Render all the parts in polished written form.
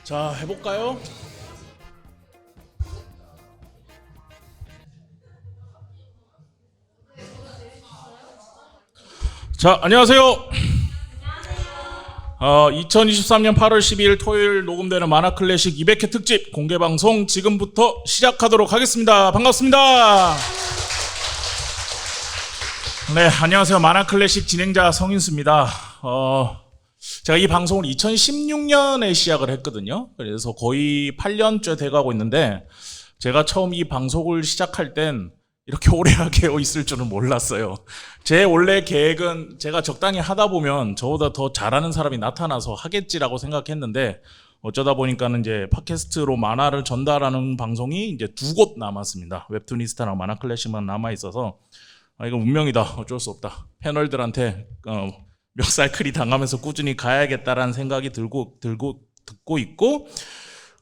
자, 해볼까요? 자, 안녕하세요. 2023년 8월 12일 토요일 녹음되는 만화클래식 200회 특집 공개방송 지금부터 시작하도록 하겠습니다. 반갑습니다. 네, 안녕하세요. 만화클래식 진행자 성인수입니다. 제가 이 방송을 2016년에 시작을 했거든요. 그래서 거의 8년째 돼가고 있는데, 제가 처음 이 방송을 시작할 땐 이렇게 오래 하게 있을 줄은 몰랐어요. 제 원래 계획은 제가 적당히 하다 보면 저보다 더 잘하는 사람이 나타나서 하겠지라고 생각했는데, 어쩌다 보니까는 이제 팟캐스트로 만화를 전달하는 방송이 이제 2곳 남았습니다. 웹툰이스타랑 만화클래식만 남아있어서, 이건 운명이다. 어쩔 수 없다. 패널들한테, 멱살클이 당하면서 꾸준히 가야겠다라는 생각이 듣고 있고,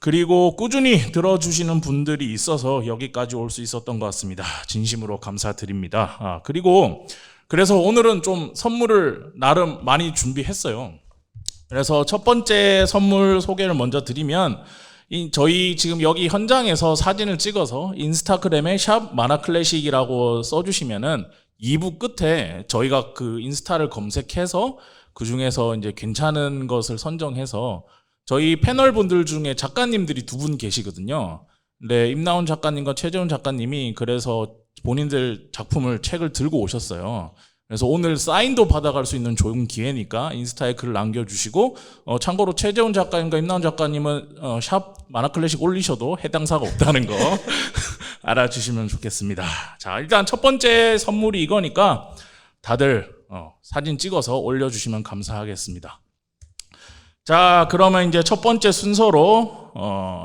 그리고 꾸준히 들어주시는 분들이 있어서 여기까지 올 수 있었던 것 같습니다. 진심으로 감사드립니다. 그리고 그래서 오늘은 좀 선물을 나름 많이 준비했어요. 그래서 첫 번째 선물 소개를 먼저 드리면, 저희 지금 여기 현장에서 사진을 찍어서 인스타그램에 샵 만화클래식이라고 써주시면은 2부 끝에 저희가 그 인스타를 검색해서 그 중에서 이제 괜찮은 것을 선정해서 저희 패널 분들 중에 작가님들이 2분 계시거든요. 네, 임나온 작가님과 최재훈 작가님이 그래서 본인들 작품을 책을 들고 오셨어요. 그래서 오늘 사인도 받아갈 수 있는 좋은 기회니까 인스타에 글을 남겨주시고, 참고로 최재훈 작가님과 임나온 작가님은 샵 만화클래식 올리셔도 해당 사가 없다는 거 알아주시면 좋겠습니다. 자, 일단 첫 번째 선물이 이거니까 다들 사진 찍어서 올려주시면 감사하겠습니다. 자, 그러면 이제 첫 번째 순서로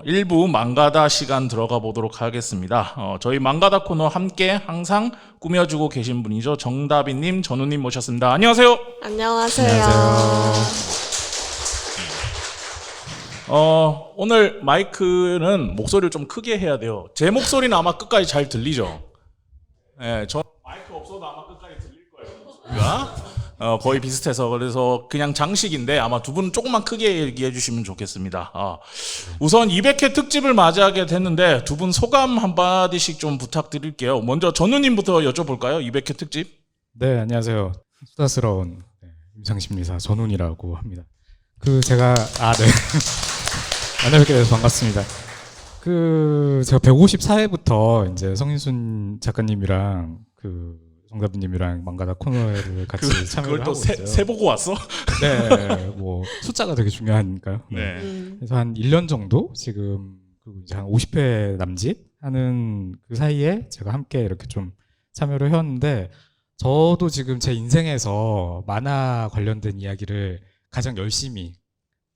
1부 망가다 시간 들어가 보도록 하겠습니다. 저희 망가다 코너 함께 항상 꾸며주고 계신 분이죠. 정다빈님, 전우님 모셨습니다. 안녕하세요. 안녕하세요. 오늘 마이크는 목소리를 좀 크게 해야 돼요. 제 목소리는 아마 끝까지 잘 들리죠? 네, 저 마이크 없어도 아마 끝까지 들릴 거예요. 목소리가. 거의 비슷해서, 그래서 그냥 장식인데 아마 2분은 조금만 크게 얘기해 주시면 좋겠습니다. 우선 200회 특집을 맞이하게 됐는데 2분 소감 한마디씩 좀 부탁드릴게요. 먼저 전우님부터 여쭤볼까요? 200회 특집. 네, 안녕하세요. 수다스러운 임상심리사 전훈이라고 합니다. 제가 네. 만나뵙게 돼서 반갑습니다. 제가 154회부터 이제 성인순 작가님이랑 정답님이랑 망가다 코너를 같이 참여를 하고 있어요. 그걸 또 세 보고 왔어? 네, 뭐 숫자가 되게 중요하니까요. 네. 그래서 한 1년 정도 지금 이제 한 50회 남짓 하는 그 사이에 제가 함께 이렇게 좀 참여를 해왔는데, 저도 지금 제 인생에서 만화 관련된 이야기를 가장 열심히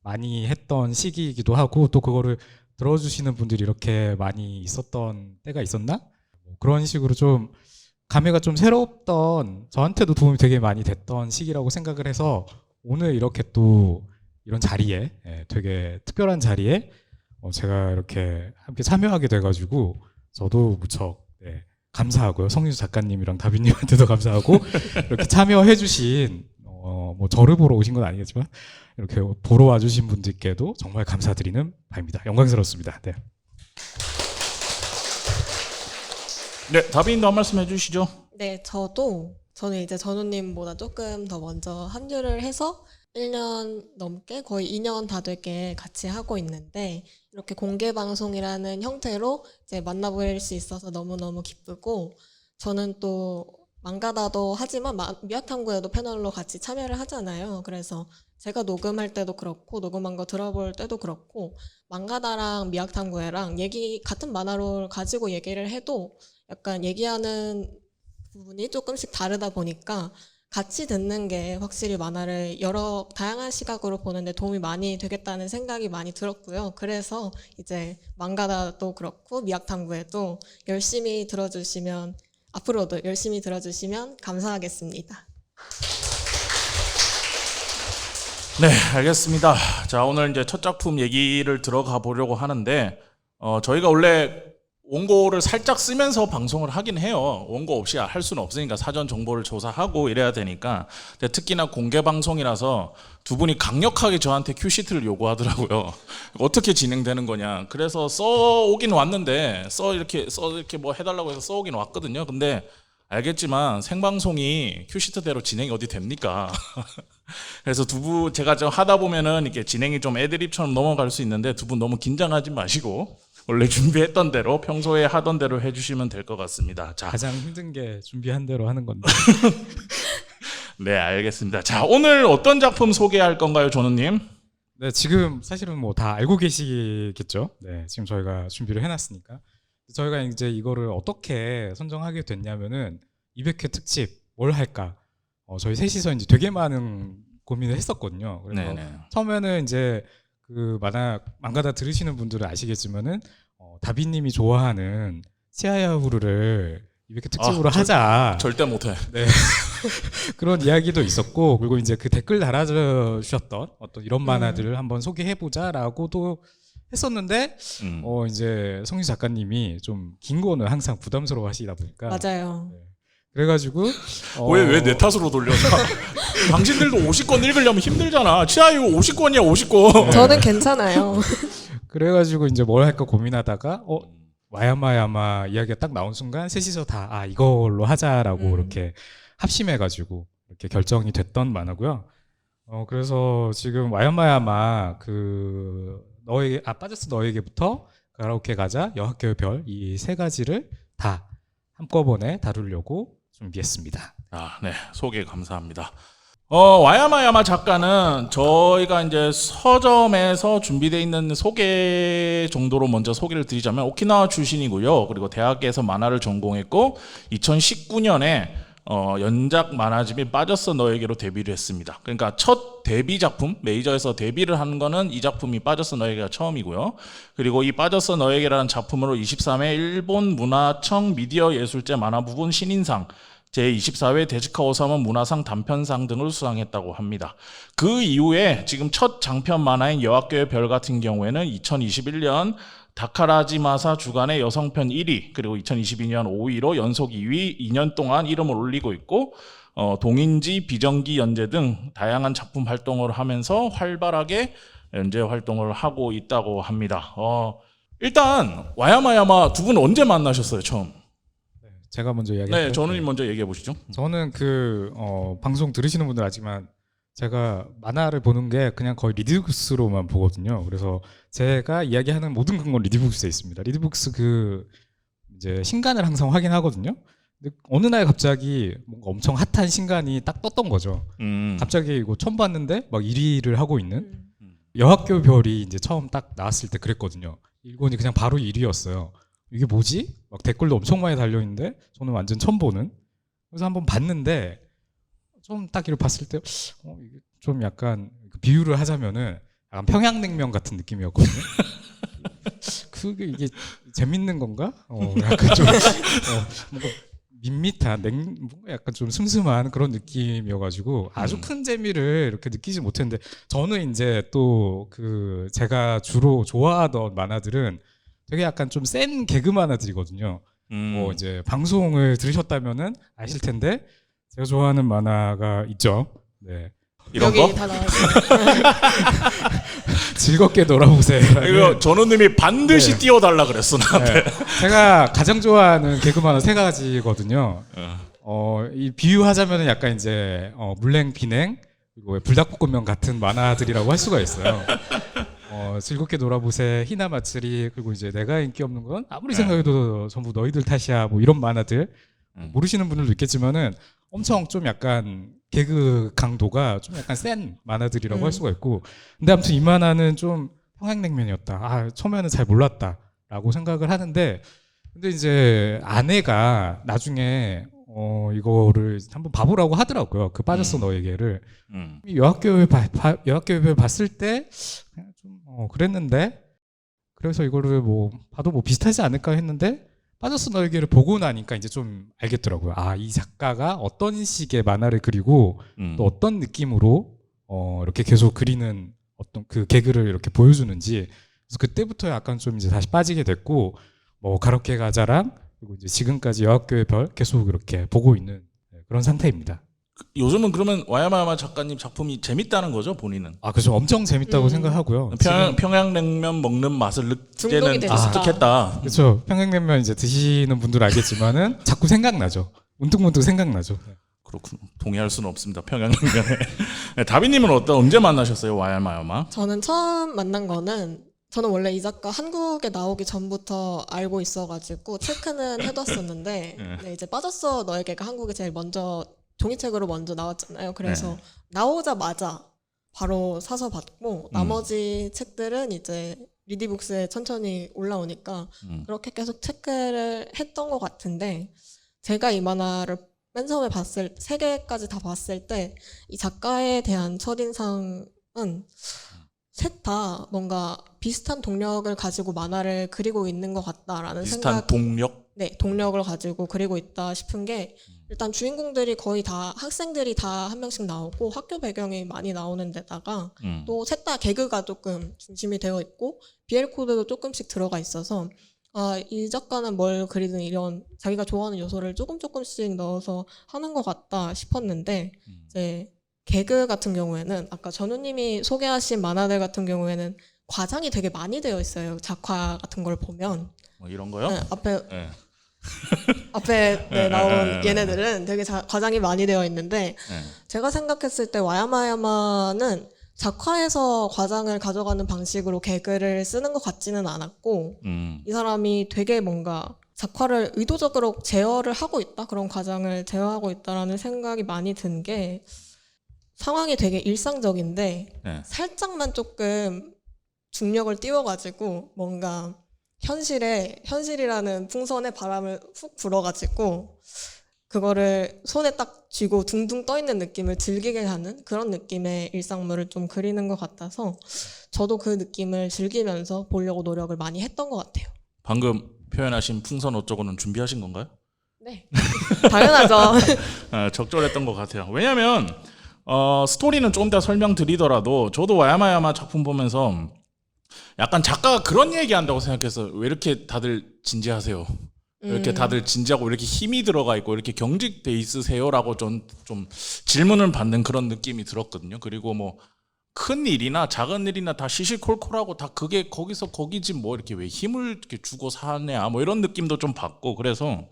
많이 했던 시기이기도 하고, 또 그거를 들어주시는 분들이 이렇게 많이 있었던 때가 있었나? 그런 식으로 좀 감회가 좀 새롭던, 저한테도 도움이 되게 많이 됐던 시기라고 생각을 해서, 오늘 이렇게 또 이런 자리에, 되게 특별한 자리에 제가 이렇게 함께 참여하게 돼가지고 저도 무척 감사하고요. 성윤수 작가님이랑 다빈님한테도 감사하고, 이렇게 참여해주신 뭐 저를 보러 오신 건 아니겠지만 이렇게 보러 와주신 분들께도 정말 감사드리는 바입니다. 영광스럽습니다. 네. 네, 다빈님도 한 말씀 해주시죠. 네, 저는 이제 전우님보다 조금 더 먼저 합류를 해서 1년 넘게, 거의 2년 다 되게 같이 하고 있는데, 이렇게 공개 방송이라는 형태로 이제 만나볼 수 있어서 너무너무 기쁘고, 저는 또 망가다도 하지만 미학탐구에도 패널로 같이 참여를 하잖아요. 그래서 제가 녹음할 때도 그렇고, 녹음한 거 들어볼 때도 그렇고, 망가다랑 미학탐구회랑 같은 만화를 가지고 얘기를 해도 약간 얘기하는 부분이 조금씩 다르다 보니까 같이 듣는 게 확실히 만화를 여러 다양한 시각으로 보는데 도움이 많이 되겠다는 생각이 많이 들었고요. 그래서 이제 망가다도 그렇고 미학탐구에도 열심히 들어주시면, 앞으로도 열심히 들어주시면 감사하겠습니다. 네, 알겠습니다. 자, 오늘 이제 첫 작품 얘기를 들어가 보려고 하는데, 저희가 원래 원고를 살짝 쓰면서 방송을 하긴 해요. 원고 없이 할 수는 없으니까 사전 정보를 조사하고 이래야 되니까. 근데 특히나 공개 방송이라서 두 분이 강력하게 저한테 큐시트를 요구하더라고요. 어떻게 진행되는 거냐. 그래서 써오긴 왔는데 이렇게 뭐 해달라고 해서 써오긴 왔거든요. 근데 알겠지만 생방송이 큐시트대로 진행이 어디 됩니까? 그래서 제가 좀 하다 보면은 이렇게 진행이 좀 애드립처럼 넘어갈 수 있는데 두 분 너무 긴장하지 마시고 원래 준비했던 대로 평소에 하던 대로 해주시면 될 것 같습니다. 자, 가장 힘든 게 준비한 대로 하는 건데. 네, 알겠습니다. 자, 오늘 어떤 작품 소개할 건가요, 전우님? 네, 지금 사실은 뭐 다 알고 계시겠죠. 네, 지금 저희가 준비를 해놨으니까. 저희가 이제 이거를 어떻게 선정하게 됐냐면은 200회 특집 뭘 할까? 저희 셋이서 이제 되게 많은 고민을 했었거든요. 그래서 네네. 처음에는 이제 그 망가다 들으시는 분들은 아시겠지만은 다비님이 좋아하는 치아야후르를 200회 특집으로 하자. 절대 못해. 네. 그런 이야기도 있었고, 그리고 이제 그 댓글 달아주셨던 어떤 이런 만화들을 한번 소개해보자라고도 했었는데, 이제 성유 작가님이 좀 긴 거는 항상 부담스러워 하시다 보니까. 맞아요. 네. 그래가지고. 왜 내 탓으로 돌려서? 당신들도 50권 읽으려면 힘들잖아. 치아유 50권이야, 50권. 저는 괜찮아요. 그래가지고 이제 뭘 할까 고민하다가, 와야마야마 이야기가 딱 나온 순간 셋이서 다 이걸로 하자라고 이렇게 합심해가지고 이렇게 결정이 됐던 만화고요. 그래서 지금 와야마야마 빠졌어 너에게부터 가라오케 가자 여학교의 별 이 세 가지를 다 한꺼번에 다루려고 준비했습니다. 네, 소개 감사합니다. 와야마야마 작가는 저희가 이제 서점에서 준비되어 있는 소개 정도로 먼저 소개를 드리자면 오키나와 출신이고요. 그리고 대학에서 만화를 전공했고 2019년에 연작 만화집이 빠졌어 너에게로 데뷔를 했습니다. 그러니까 첫 데뷔 작품, 메이저에서 데뷔를 하는 거는 이 작품이 빠졌어 너에게가 처음이고요. 그리고 이 빠졌어 너에게라는 작품으로 23회 일본 문화청 미디어 예술제 만화 부분 신인상, 제24회 데즈카 오사무 문화상 단편상 등을 수상했다고 합니다. 그 이후에 지금 첫 장편 만화인 여학교의 별 같은 경우에는 2021년 다카라지마사 주간의 여성편 1위, 그리고 2022년 5위로 연속 2위 2년 동안 이름을 올리고 있고, 동인지, 비정기 연재 등 다양한 작품 활동을 하면서 활발하게 연재 활동을 하고 있다고 합니다. 일단 와야마야마 두 분 언제 만나셨어요, 처음? 제가 먼저 이야기할게요. 네, 전우님 먼저 얘기해 보시죠. 저는 방송 들으시는 분들 알지만 제가 만화를 보는 게 그냥 거의 리드북스로만 보거든요. 그래서 제가 이야기하는 모든 건 리드북스에 있습니다. 리드북스 이제 신간을 항상 확인하거든요. 근데 어느 날 갑자기 뭔가 엄청 핫한 신간이 딱 떴던 거죠. 갑자기 이거 처음 봤는데 막 1위를 하고 있는 여학교 별이 이제 처음 딱 나왔을 때 그랬거든요. 일본이 그냥 바로 1위였어요. 이게 뭐지? 막 댓글도 엄청 많이 달려있는데 저는 완전 처음 보는. 그래서 한번 봤는데 좀 딱 이걸 봤을 때 이게 좀 약간 비유를 하자면은 약간 평양냉면 같은 느낌이었거든요. 그게 이게 재밌는 건가? 약간 좀 뭔가 밋밋한 뭔가 약간 좀 슴슴한 그런 느낌이어가지고 아주 큰 재미를 이렇게 느끼지 못했는데 저는 이제 또 제가 주로 좋아하던 만화들은 되게 약간 좀 센 개그 만화들이거든요. 이제 방송을 들으셨다면은 아실 텐데 제가 좋아하는 만화가 있죠. 네. 이런 여기 거? 다 나왔어요. 즐겁게 놀아보세요. 이거 전우님이 반드시 네. 띄워달라 그랬어 나한테. 네. 제가 가장 좋아하는 개그 만화 세 가지거든요. 이 비유하자면은 약간 이제 물냉 비냉 그리고 불닭볶음면 같은 만화들이라고 할 수가 있어요. 즐겁게 놀아보세, 희나마츠리, 그리고 이제 내가 인기 없는 건 아무리 생각해도 전부 너희들 탓이야, 뭐 이런 만화들. 모르시는 분들도 있겠지만은 엄청 좀 약간 개그 강도가 좀 약간 센 만화들이라고 할 수가 있고, 근데 아무튼 이 만화는 좀 평양냉면이었다. 처음에는 잘 몰랐다라고 생각을 하는데, 근데 이제 아내가 나중에 이거를 한번 봐보라고 하더라고요. 빠졌어 너에게를. 여학교에 봤을 때 그냥 좀 그랬는데, 그래서 이거를 뭐 봐도 뭐 비슷하지 않을까 했는데 빠졌어 너에게를 보고 나니까 이제 좀 알겠더라고요. 이 작가가 어떤 식의 만화를 그리고 또 어떤 느낌으로 이렇게 계속 그리는 어떤 그 개그를 이렇게 보여주는지. 그래서 그때부터 약간 좀 이제 다시 빠지게 됐고, 뭐 가로케 가자랑 그리고 이제 지금까지 여학교의 별 계속 이렇게 보고 있는 그런 상태입니다. 요즘은 그러면 와야마야마 작가님 작품이 재밌다는 거죠, 본인은? 아, 그죠. 엄청 재밌다고 생각하고요. 평양냉면 먹는 맛을 중독이 느끼는 됐다. 습득했다. 그렇죠. 평양냉면 이제 드시는 분들 알겠지만은 자꾸 생각나죠. 문득문득 생각나죠. 그렇군. 동의할 수는 없습니다. 평양냉면에. 네, 다비님은 언제 만나셨어요, 와야마야마? 저는 처음 만난 거는 저는 원래 이 작가 한국에 나오기 전부터 알고 있어가지고 체크는 해뒀었는데 네, 이제 빠졌어 너에게가 한국에 제일 먼저 종이책으로 먼저 나왔잖아요. 그래서 나오자마자 바로 사서 받고 나머지 책들은 이제 리디북스에 천천히 올라오니까 그렇게 계속 체크를 했던 것 같은데 제가 이 만화를 맨 처음에 세 개까지 다 봤을 때 이 작가에 대한 첫인상은 셋 다 뭔가 비슷한 동력을 가지고 만화를 그리고 있는 것 같다라는 비슷한 동력? 네, 동력을 가지고 그리고 있다 싶은 게 일단 주인공들이 거의 다 학생들이 다 한 명씩 나오고 학교 배경이 많이 나오는 데다가 또 셋 다 개그가 조금 중심이 되어 있고 BL 코드도 조금씩 들어가 있어서 아, 이 작가는 뭘 그리든 이런 자기가 좋아하는 요소를 조금씩 넣어서 하는 것 같다 싶었는데 이제 개그 같은 경우에는 아까 전우님이 소개하신 만화들 같은 경우에는 과장이 되게 많이 되어 있어요. 작화 같은 걸 보면 뭐 이런 거요? 네, 네. 앞에 나온 얘네들은 되게 과장이 많이 되어 있는데 제가 생각했을 때 와야마야마는 작화에서 과장을 가져가는 방식으로 개그를 쓰는 것 같지는 않았고 이 사람이 되게 뭔가 작화를 의도적으로 제어를 하고 있다, 그런 과장을 제어하고 있다라는 생각이 많이 든 게 상황이 되게 일상적인데 살짝만 조금 중력을 띄워가지고 뭔가 현실이라는 풍선에 바람을 훅 불어가지고 그거를 손에 딱 쥐고 둥둥 떠 있는 느낌을 즐기게 하는 그런 느낌의 일상물을 좀 그리는 것 같아서 저도 그 느낌을 즐기면서 보려고 노력을 많이 했던 것 같아요. 방금 표현하신 풍선 어쩌고는 준비하신 건가요? 네, 당연하죠. 적절했던 것 같아요. 왜냐하면 스토리는 조금 더 설명드리더라도 저도 와야마야마 작품 보면서 약간 작가가 그런 얘기한다고 생각해서 왜 이렇게 다들 진지하세요? 왜 이렇게 다들 진지하고 왜 이렇게 힘이 들어가 있고 왜 이렇게 경직돼 있으세요라고 좀 질문을 받는 그런 느낌이 들었거든요. 그리고 뭐 큰 일이나 작은 일이나 다 시시콜콜하고 다 그게 거기서 거기지 뭐 이렇게 왜 힘을 이렇게 주고 사냐 뭐 이런 느낌도 좀 받고 그래서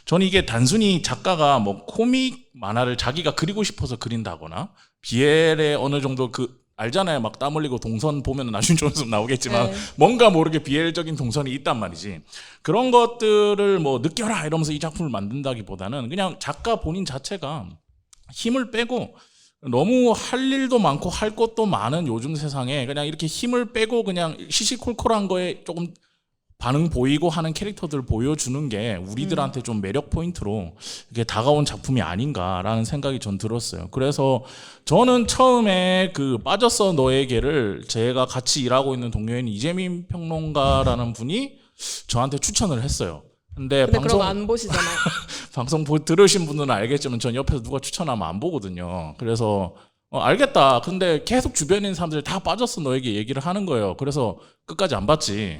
저는 이게 단순히 작가가 뭐 코믹 만화를 자기가 그리고 싶어서 그린다거나 BL에 어느 정도 알잖아요. 막 땀 흘리고 동선 보면 나중에 좀 있으면 나오겠지만 뭔가 모르게 BL적인 동선이 있단 말이지. 그런 것들을 뭐 느껴라 이러면서 이 작품을 만든다기보다는 그냥 작가 본인 자체가 힘을 빼고 너무 할 일도 많고 할 것도 많은 요즘 세상에 그냥 이렇게 힘을 빼고 그냥 시시콜콜한 거에 조금 반응 보이고 하는 캐릭터들 보여주는 게 우리들한테 좀 매력 포인트로 이게 다가온 작품이 아닌가라는 생각이 전 들었어요. 그래서 저는 처음에 빠졌어 너에게를 제가 같이 일하고 있는 동료인 이재민 평론가라는 분이 저한테 추천을 했어요. 근데 그럼 안 보시잖아요. 방송 들으신 분들은 알겠지만 전 옆에서 누가 추천하면 안 보거든요. 그래서 알겠다. 근데 계속 주변에 있는 사람들이 다 빠졌어 너에게 얘기를 하는 거예요. 그래서 끝까지 안 봤지.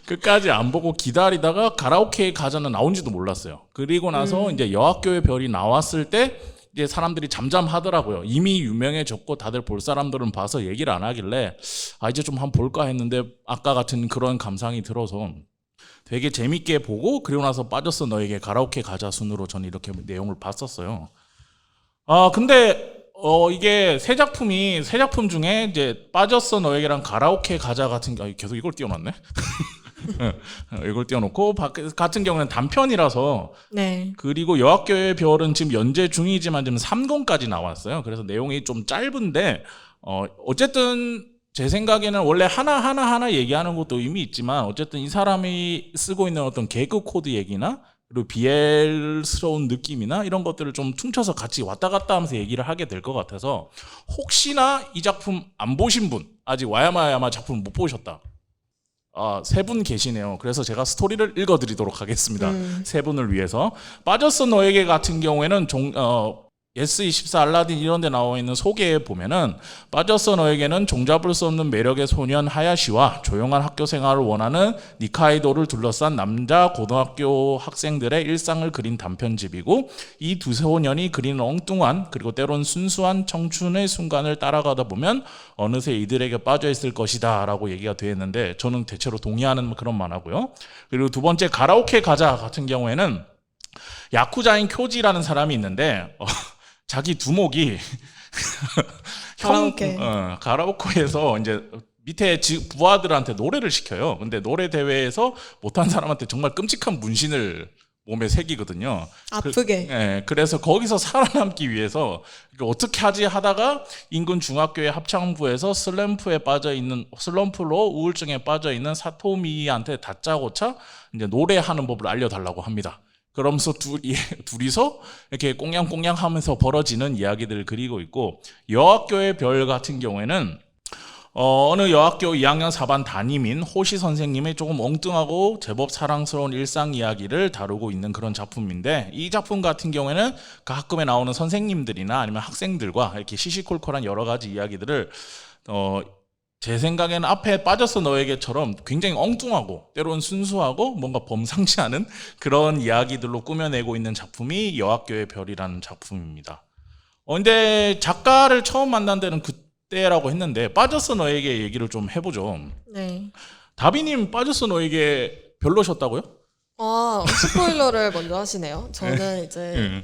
끝까지 안 보고 기다리다가 가라오케 가자는 나온지도 몰랐어요. 그리고 나서 이제 여학교의 별이 나왔을 때 이제 사람들이 잠잠하더라고요. 이미 유명해졌고 다들 볼 사람들은 봐서 얘기를 안 하길래 이제 좀 한번 볼까 했는데 아까 같은 그런 감상이 들어서 되게 재밌게 보고 그리고 나서 빠졌어 너에게 가라오케 가자 순으로 저는 이렇게 내용을 봤었어요. 근데 이게 세 작품 중에 이제 빠졌어 너에게랑 가라오케 가자 같은 게 계속 이걸 띄워놨네. 이걸 띄워놓고 같은 경우는 단편이라서 네. 그리고 여학교의 별은 지금 연재 중이지만 지금 3권까지 나왔어요. 그래서 내용이 좀 짧은데 어쨌든 제 생각에는 원래 하나 얘기하는 것도 의미 있지만 어쨌든 이 사람이 쓰고 있는 어떤 개그 코드 얘기나 그리고 BL스러운 느낌이나 이런 것들을 좀 퉁쳐서 같이 왔다 갔다 하면서 얘기를 하게 될 것 같아서 혹시나 이 작품 안 보신 분 아직 와야마야마 작품 못 보셨다. 세 분 계시네요. 그래서 제가 스토리를 읽어드리도록 하겠습니다. 세 분을 위해서. 빠졌어 너에게 같은 경우에는 예스24 알라딘 이런 데 나와 있는 소개에 보면은 빠졌어 너에게는 종잡을 수 없는 매력의 소년 하야시와 조용한 학교 생활을 원하는 니카이도를 둘러싼 남자 고등학교 학생들의 일상을 그린 단편집이고 이 두 소년이 그리는 엉뚱한 그리고 때론 순수한 청춘의 순간을 따라가다 보면 어느새 이들에게 빠져 있을 것이다 라고 얘기가 되어 있는데 저는 대체로 동의하는 그런 만화고요. 그리고 두 번째 가라오케 가자 같은 경우에는 야쿠자인 쿄지라는 사람이 있는데 자기 두목이 가라오케. 가라오케에서 이제 밑에 부하들한테 노래를 시켜요. 근데 노래 대회에서 못한 사람한테 정말 끔찍한 문신을 몸에 새기거든요. 아프게. 그래서 거기서 살아남기 위해서 어떻게 하지 하다가 인근 중학교의 합창부에서 슬럼프로 우울증에 빠져 있는 사토미한테 다짜고짜 이제 노래하는 법을 알려달라고 합니다. 그러면서 둘이서 이렇게 꽁냥꽁냥 하면서 벌어지는 이야기들을 그리고 있고, 여학교의 별 같은 경우에는 어느 여학교 2학년 4반 담임인 호시 선생님의 조금 엉뚱하고 제법 사랑스러운 일상 이야기를 다루고 있는 그런 작품인데, 이 작품 같은 경우에는 가끔에 나오는 선생님들이나 아니면 학생들과 이렇게 시시콜콜한 여러 가지 이야기들을 제 생각에는 앞에 빠졌어 너에게처럼 굉장히 엉뚱하고 때로는 순수하고 뭔가 범상치 않은 그런 이야기들로 꾸며내고 있는 작품이 여학교의 별이라는 작품입니다. 근데 작가를 처음 만난 데는 그때라고 했는데 빠졌어 너에게 얘기를 좀 해보죠. 네. 다비님 빠졌어 너에게 별로셨다고요? 스포일러를 먼저 하시네요. 저는 이제 응.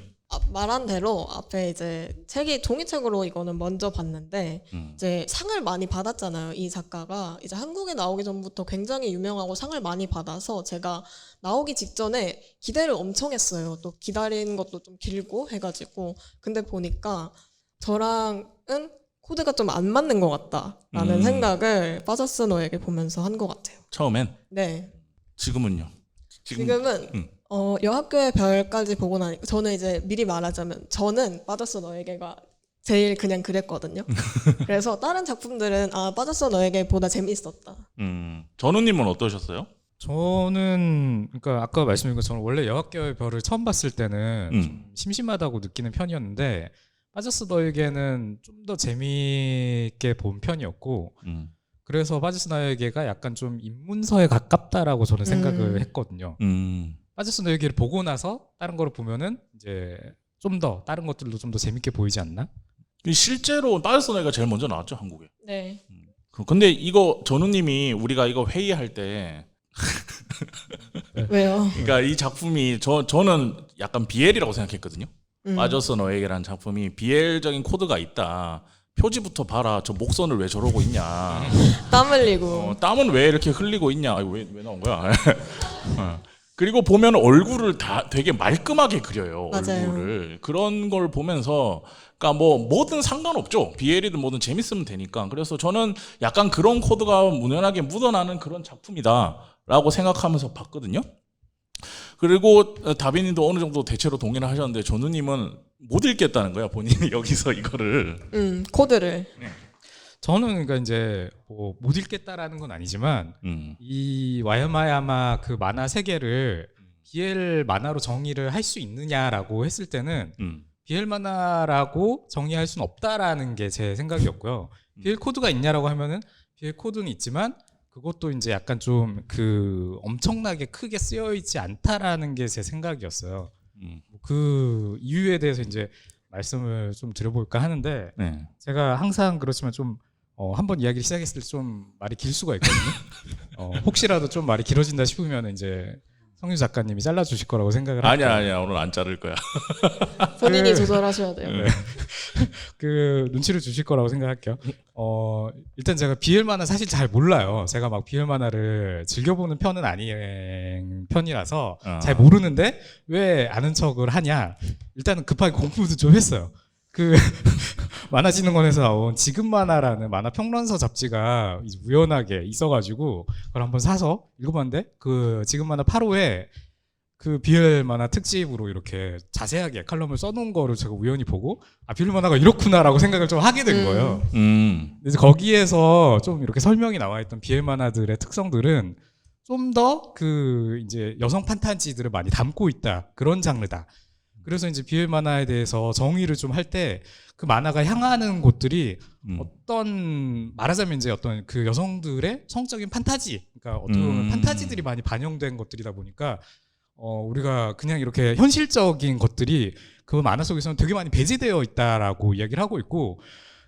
말한 대로 앞에 이제 책이 종이책으로 이거는 먼저 봤는데 이제 상을 많이 받았잖아요. 이 작가가 이제 한국에 나오기 전부터 굉장히 유명하고 상을 많이 받아서 제가 나오기 직전에 기대를 엄청 했어요. 또 기다린 것도 좀 길고 해가지고 근데 보니까 저랑은 코드가 좀 안 맞는 것 같다라는 생각을 빠졌어 너에게 보면서 한 것 같아요. 처음엔? 네. 지금은요? 지금은 여학교의 별까지 보고 나니까 저는 이제 미리 말하자면 저는 빠졌어 너에게가 제일 그냥 그랬거든요. 그래서 다른 작품들은 빠졌어 너에게 보다 재밌었다. 전우님은 어떠셨어요? 저는 그러니까 아까 말씀드린 것처럼 원래 여학교의 별을 처음 봤을 때는 좀 심심하다고 느끼는 편이었는데 빠졌어 너에게는 좀 더 재미있게 본 편이었고 그래서 빠졌어 너에게가 약간 좀 입문서에 가깝다라고 저는 생각을 했거든요. 빠졌어 너에게를 보고 나서 다른 거를 보면은 이제 좀 더 다른 것들도 좀 더 재밌게 보이지 않나? 실제로 빠졌어 너에게가 제일 먼저 나왔죠, 한국에. 네. 근데 이거 전우님이 우리가 이거 회의할 때 왜요? 그러니까 이 작품이 저는 약간 BL이라고 생각했거든요. 빠졌어 너에게라는 작품이 BL적인 코드가 있다. 표지부터 봐라. 저 목선을 왜 저러고 있냐. 땀 흘리고. 땀은 왜 이렇게 흘리고 있냐. 왜 나온 거야. 그리고 보면 얼굴을 다 되게 말끔하게 그려요. 맞아요. 얼굴을. 그런 걸 보면서 그러니까 뭐 뭐든 상관없죠. BL이든 뭐든 재밌으면 되니까. 그래서 저는 약간 그런 코드가 무난하게 묻어나는 그런 작품이다라고 생각하면서 봤거든요. 그리고 다비님도 어느 정도 대체로 동의를 하셨는데 전우님은 못 읽겠다는 거야, 본인이 여기서 이거를. 코드를. 저는 그러니까 이제 뭐 못 읽겠다라는 건 아니지만 이 와야마야마 그 만화 세계를 BL 만화로 정의를 할 수 있느냐라고 했을 때는 BL 만화라고 정의할 수는 없다라는 게 제 생각이었고요. BL 코드가 있냐라고 하면은 BL 코드는 있지만 그것도 이제 약간 좀 그 엄청나게 크게 쓰여 있지 않다라는 게 제 생각이었어요. 그 이유에 대해서 이제 말씀을 좀 드려볼까 하는데 제가 항상 그렇지만 좀 한번 이야기를 시작했을 때 좀 말이 길 수가 있거든요. 혹시라도 좀 말이 길어진다 싶으면 이제 성유 작가님이 잘라주실 거라고 생각을 할게요. 아니야 오늘 안 자를 거야. 본인이 조절하셔야 돼요. 네. 그 눈치를 주실 거라고 생각할게요. 일단 제가 BL 만화 사실 잘 몰라요. 제가 막 BL 만화를 즐겨보는 편은 아닌 편이라서 잘 모르는데 왜 아는 척을 하냐. 일단은 급하게 공부도 좀 했어요. 그 만화진흥원에서 나온 지금 만화라는 만화 평론서 잡지가 우연하게 있어가지고 그걸 한번 사서 읽어봤는데 그 지금 만화 8호에 그 BL 만화 특집으로 이렇게 자세하게 칼럼을 써놓은 거를 제가 우연히 보고 BL 만화가 이렇구나라고 생각을 좀 하게 된 거예요. 그래서 거기에서 좀 이렇게 설명이 나와 있던 BL 만화들의 특성들은 좀 더 그 이제 여성 판타지들을 많이 담고 있다 그런 장르다. 그래서 이제 BL 만화에 대해서 정의를 좀 할 때 그 만화가 향하는 곳들이 어떤 말하자면 이제 어떤 그 여성들의 성적인 판타지, 그러니까 어떻게 보면 판타지들이 많이 반영된 것들이다 보니까 우리가 그냥 이렇게 현실적인 것들이 그 만화 속에서는 되게 많이 배제되어 있다라고 이야기를 하고 있고,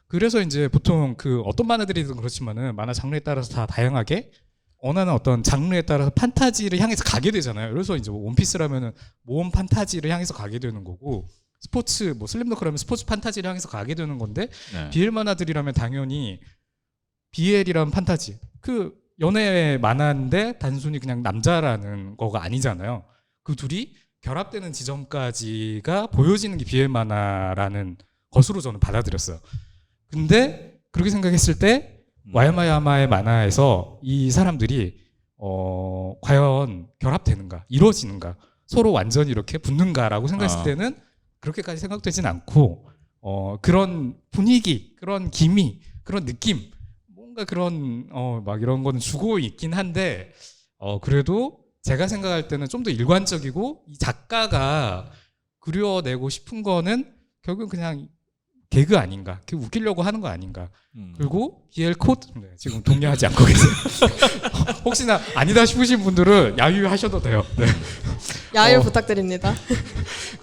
그래서 이제 보통 그 어떤 만화들이든 그렇지만은 만화 장르에 따라서 다 다양하게 원하는 어떤 장르에 따라서 판타지를 향해서 가게 되잖아요. 그래서 이제 뭐 원피스라면은 모험 판타지를 향해서 가게 되는 거고, 스포츠 뭐 슬램덩크라면 스포츠 판타지를 향해서 가게 되는 건데, 네. BL 만화들이라면 당연히 BL이란 판타지, 그 연애 만화인데 단순히 그냥 남자라는 거가 아니잖아요. 그 둘이 결합되는 지점까지가 보여지는 게 BL 만화라는 것으로 저는 받아들였어요. 근데 그렇게 생각했을 때 와야마야마의 만화에서 이 사람들이 과연 결합되는가, 이루어지는가, 서로 완전히 이렇게 붙는가라고 생각했을 때는 그렇게까지 생각되진 않고, 그런 분위기, 그런 기미, 그런 느낌, 뭔가 그런 막 이런 거는 주고 있긴 한데, 그래도 제가 생각할 때는 좀 더 일관적이고, 이 작가가 그려내고 싶은 거는 결국은 그냥 개그 아닌가, 그 웃기려고 하는 거 아닌가. 그리고 BL 코드, 네, 지금 동의하지 않고 계세요. 혹시나 아니다 싶으신 분들은 야유하셔도 돼요. 네. 야유 부탁드립니다.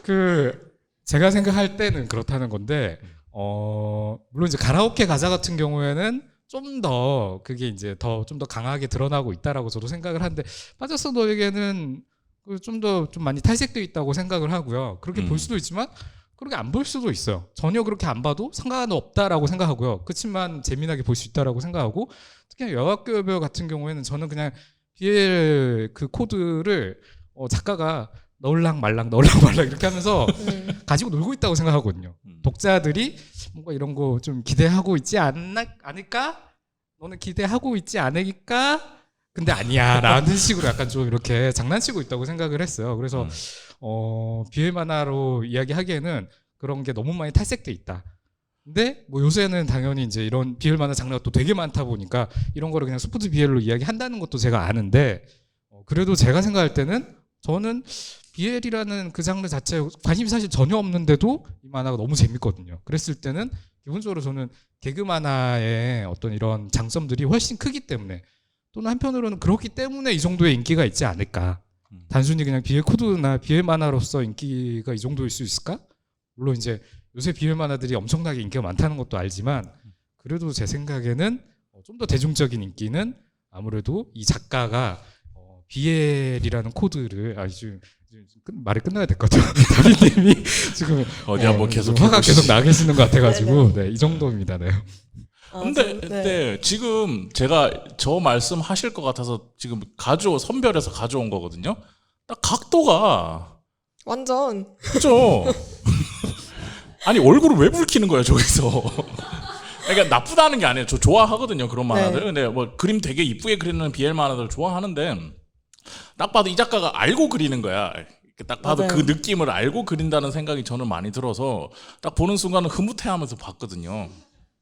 그 제가 생각할 때는 그렇다는 건데, 물론 이제 가라오케 가자 같은 경우에는 좀 더 그게 이제 좀 더 강하게 드러나고 있다라고 저도 생각을 하는데, 빠졌어 너에게는 좀 더 좀 많이 탈색되어 있다고 생각을 하고요. 그렇게 볼 수도 있지만 그렇게 안 볼 수도 있어요. 전혀 그렇게 안 봐도 상관은 없다라고 생각하고요. 그렇지만 재미나게 볼 수 있다라고 생각하고, 특히 여학교 여배우 같은 경우에는 저는 그냥 BL 그 코드를 작가가 넣을랑 말랑 이렇게 하면서 가지고 놀고 있다고 생각하거든요. 독자들이 뭔가 이런 거 좀 기대하고 있지 않을까? 너는 기대하고 있지 않을까? 근데 아니야 라는 식으로 약간 좀 이렇게 장난치고 있다고 생각을 했어요. 그래서 BL 만화로 이야기하기에는 그런 게 너무 많이 탈색돼 있다. 근데 뭐 요새는 당연히 이제 이런 BL 만화 장르가 또 되게 많다 보니까 이런 거를 그냥 스포츠 BL로 이야기한다는 것도 제가 아는데, 그래도 제가 생각할 때는 저는 BL이라는 그 장르 자체에 관심이 사실 전혀 없는데도 이 만화가 너무 재밌거든요. 그랬을 때는 기본적으로 저는 개그 만화의 어떤 이런 장점들이 훨씬 크기 때문에, 또는 한편으로는 그렇기 때문에 이 정도의 인기가 있지 않을까. 단순히 그냥 BL 코드나 BL 만화로서 인기가 이 정도일 수 있을까? 물론 이제 요새 BL 만화들이 엄청나게 인기가 많다는 것도 알지만, 그래도 제 생각에는 좀 더 대중적인 인기는 아무래도 이 작가가 BL이라는 코드를 말이 끝나야 될 것 같아요. 다비님이 지금 어디 한번 계속 화가 해보시지. 계속 나 계시는 것 같아가지고, 네, 이 정도입니다. 네. 근데 네. 지금 제가 저 말씀하실 것 같아서 지금 선별해서 가져온 거거든요. 딱 각도가 완전 그죠? 아니 얼굴을 왜 붉히는 거야 저기서? 그러니까 나쁘다는 게 아니에요. 저 좋아하거든요 그런 만화들. 네. 근데 뭐 그림 되게 이쁘게 그리는 BL 만화들 좋아하는데, 딱 봐도 이 작가가 알고 그리는 거야. 딱 봐도 맞아요. 그 느낌을 알고 그린다는 생각이 저는 많이 들어서 딱 보는 순간은 흐뭇해하면서 봤거든요.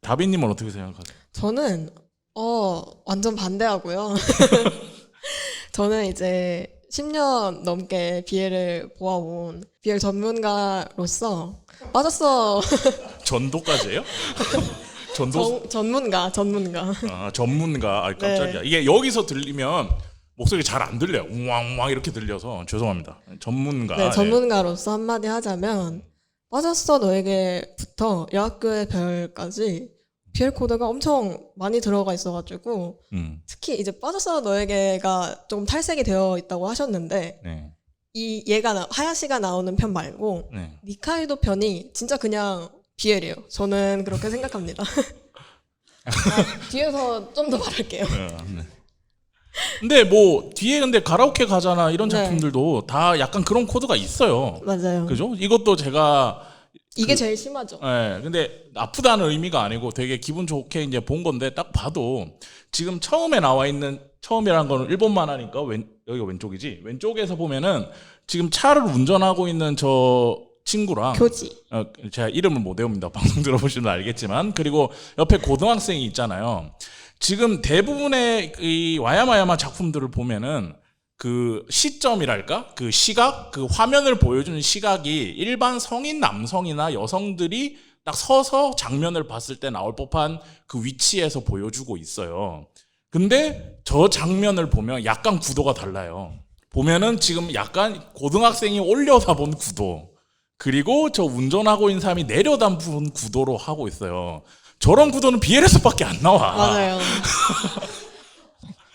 다비님은 어떻게 생각하세요? 저는 완전 반대하고요. 저는 이제 10년 넘게 BL을 보아온 BL 전문가로서 빠졌어. 전도까지예요? 전도 전문가. 전문가. 아 깜짝이야. 네. 이게 여기서 들리면 목소리 잘 안 들려요. 웅왕웅왕 이렇게 들려서 죄송합니다. 전문가. 네, 전문가로서 한마디 하자면, 빠졌어 너에게부터 여학교의 별까지 BL 코드가 엄청 많이 들어가 있어가지고, 특히 이제 빠졌어 너에게가 좀 탈색이 되어 있다고 하셨는데, 네. 하야시가 나오는 편 말고 네. 니카이도 편이 진짜 그냥 BL이에요. 저는 그렇게 생각합니다. 뒤에서 좀 더 말할게요. 네. 근데 뭐 뒤에 근데 가라오케 가잖아 이런 네. 작품들도 다 약간 그런 코드가 있어요. 맞아요. 그죠? 이것도 제가 이게 제일 심하죠. 예, 근데 나쁘다는 의미가 아니고 되게 기분 좋게 이제 본 건데, 딱 봐도 지금 처음에 나와 있는, 처음이라는 거는 일본 만화니까 여기가 왼쪽이지. 왼쪽에서 보면은 지금 차를 운전하고 있는 저 친구랑 교지. 제가 이름을 못 외웁니다. 방송 들어보시면 알겠지만. 그리고 옆에 고등학생이 있잖아요. 지금 대부분의 이 와야마야마 작품들을 보면은 그 시점이랄까? 그 시각, 그 화면을 보여주는 시각이 일반 성인 남성이나 여성들이 딱 서서 장면을 봤을 때 나올 법한 그 위치에서 보여주고 있어요. 근데 저 장면을 보면 약간 구도가 달라요. 보면은 지금 약간 고등학생이 올려다본 구도, 그리고 저 운전하고 있는 사람이 내려다본 구도로 하고 있어요. 저런 구도는 BL에서밖에 안 나와. 맞아요.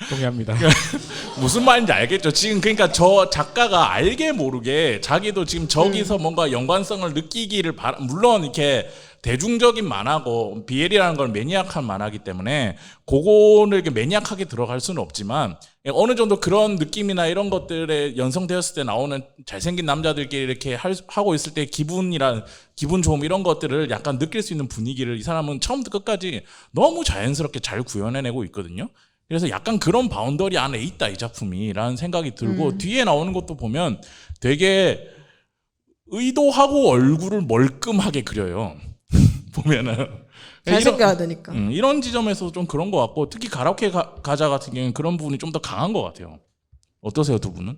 동의합니다. 무슨 말인지 알겠죠? 지금 그러니까 저 작가가 알게 모르게 자기도 지금 저기서 뭔가 연관성을 느끼기를 물론 이렇게 대중적인 만화고 BL이라는 걸 매니악한 만화이기 때문에 그거를 이렇게 매니악하게 들어갈 수는 없지만 어느 정도 그런 느낌이나 이런 것들에 연상되었을 때 나오는 잘생긴 남자들끼리 이렇게 하고 있을 때 기분 좋음 이런 것들을 약간 느낄 수 있는 분위기를 이 사람은 처음부터 끝까지 너무 자연스럽게 잘 구현해내고 있거든요. 그래서 약간 그런 바운더리 안에 있다 이 작품이라는 생각이 들고 뒤에 나오는 것도 보면 되게 의도하고 얼굴을 멀끔하게 그려요. 보면은 잘생겨야 되니까. 이런 지점에서 좀 그런 것 같고 특히 가라오케 가자 같은 경우는 그런 부분이 좀 더 강한 것 같아요. 어떠세요 두 분은?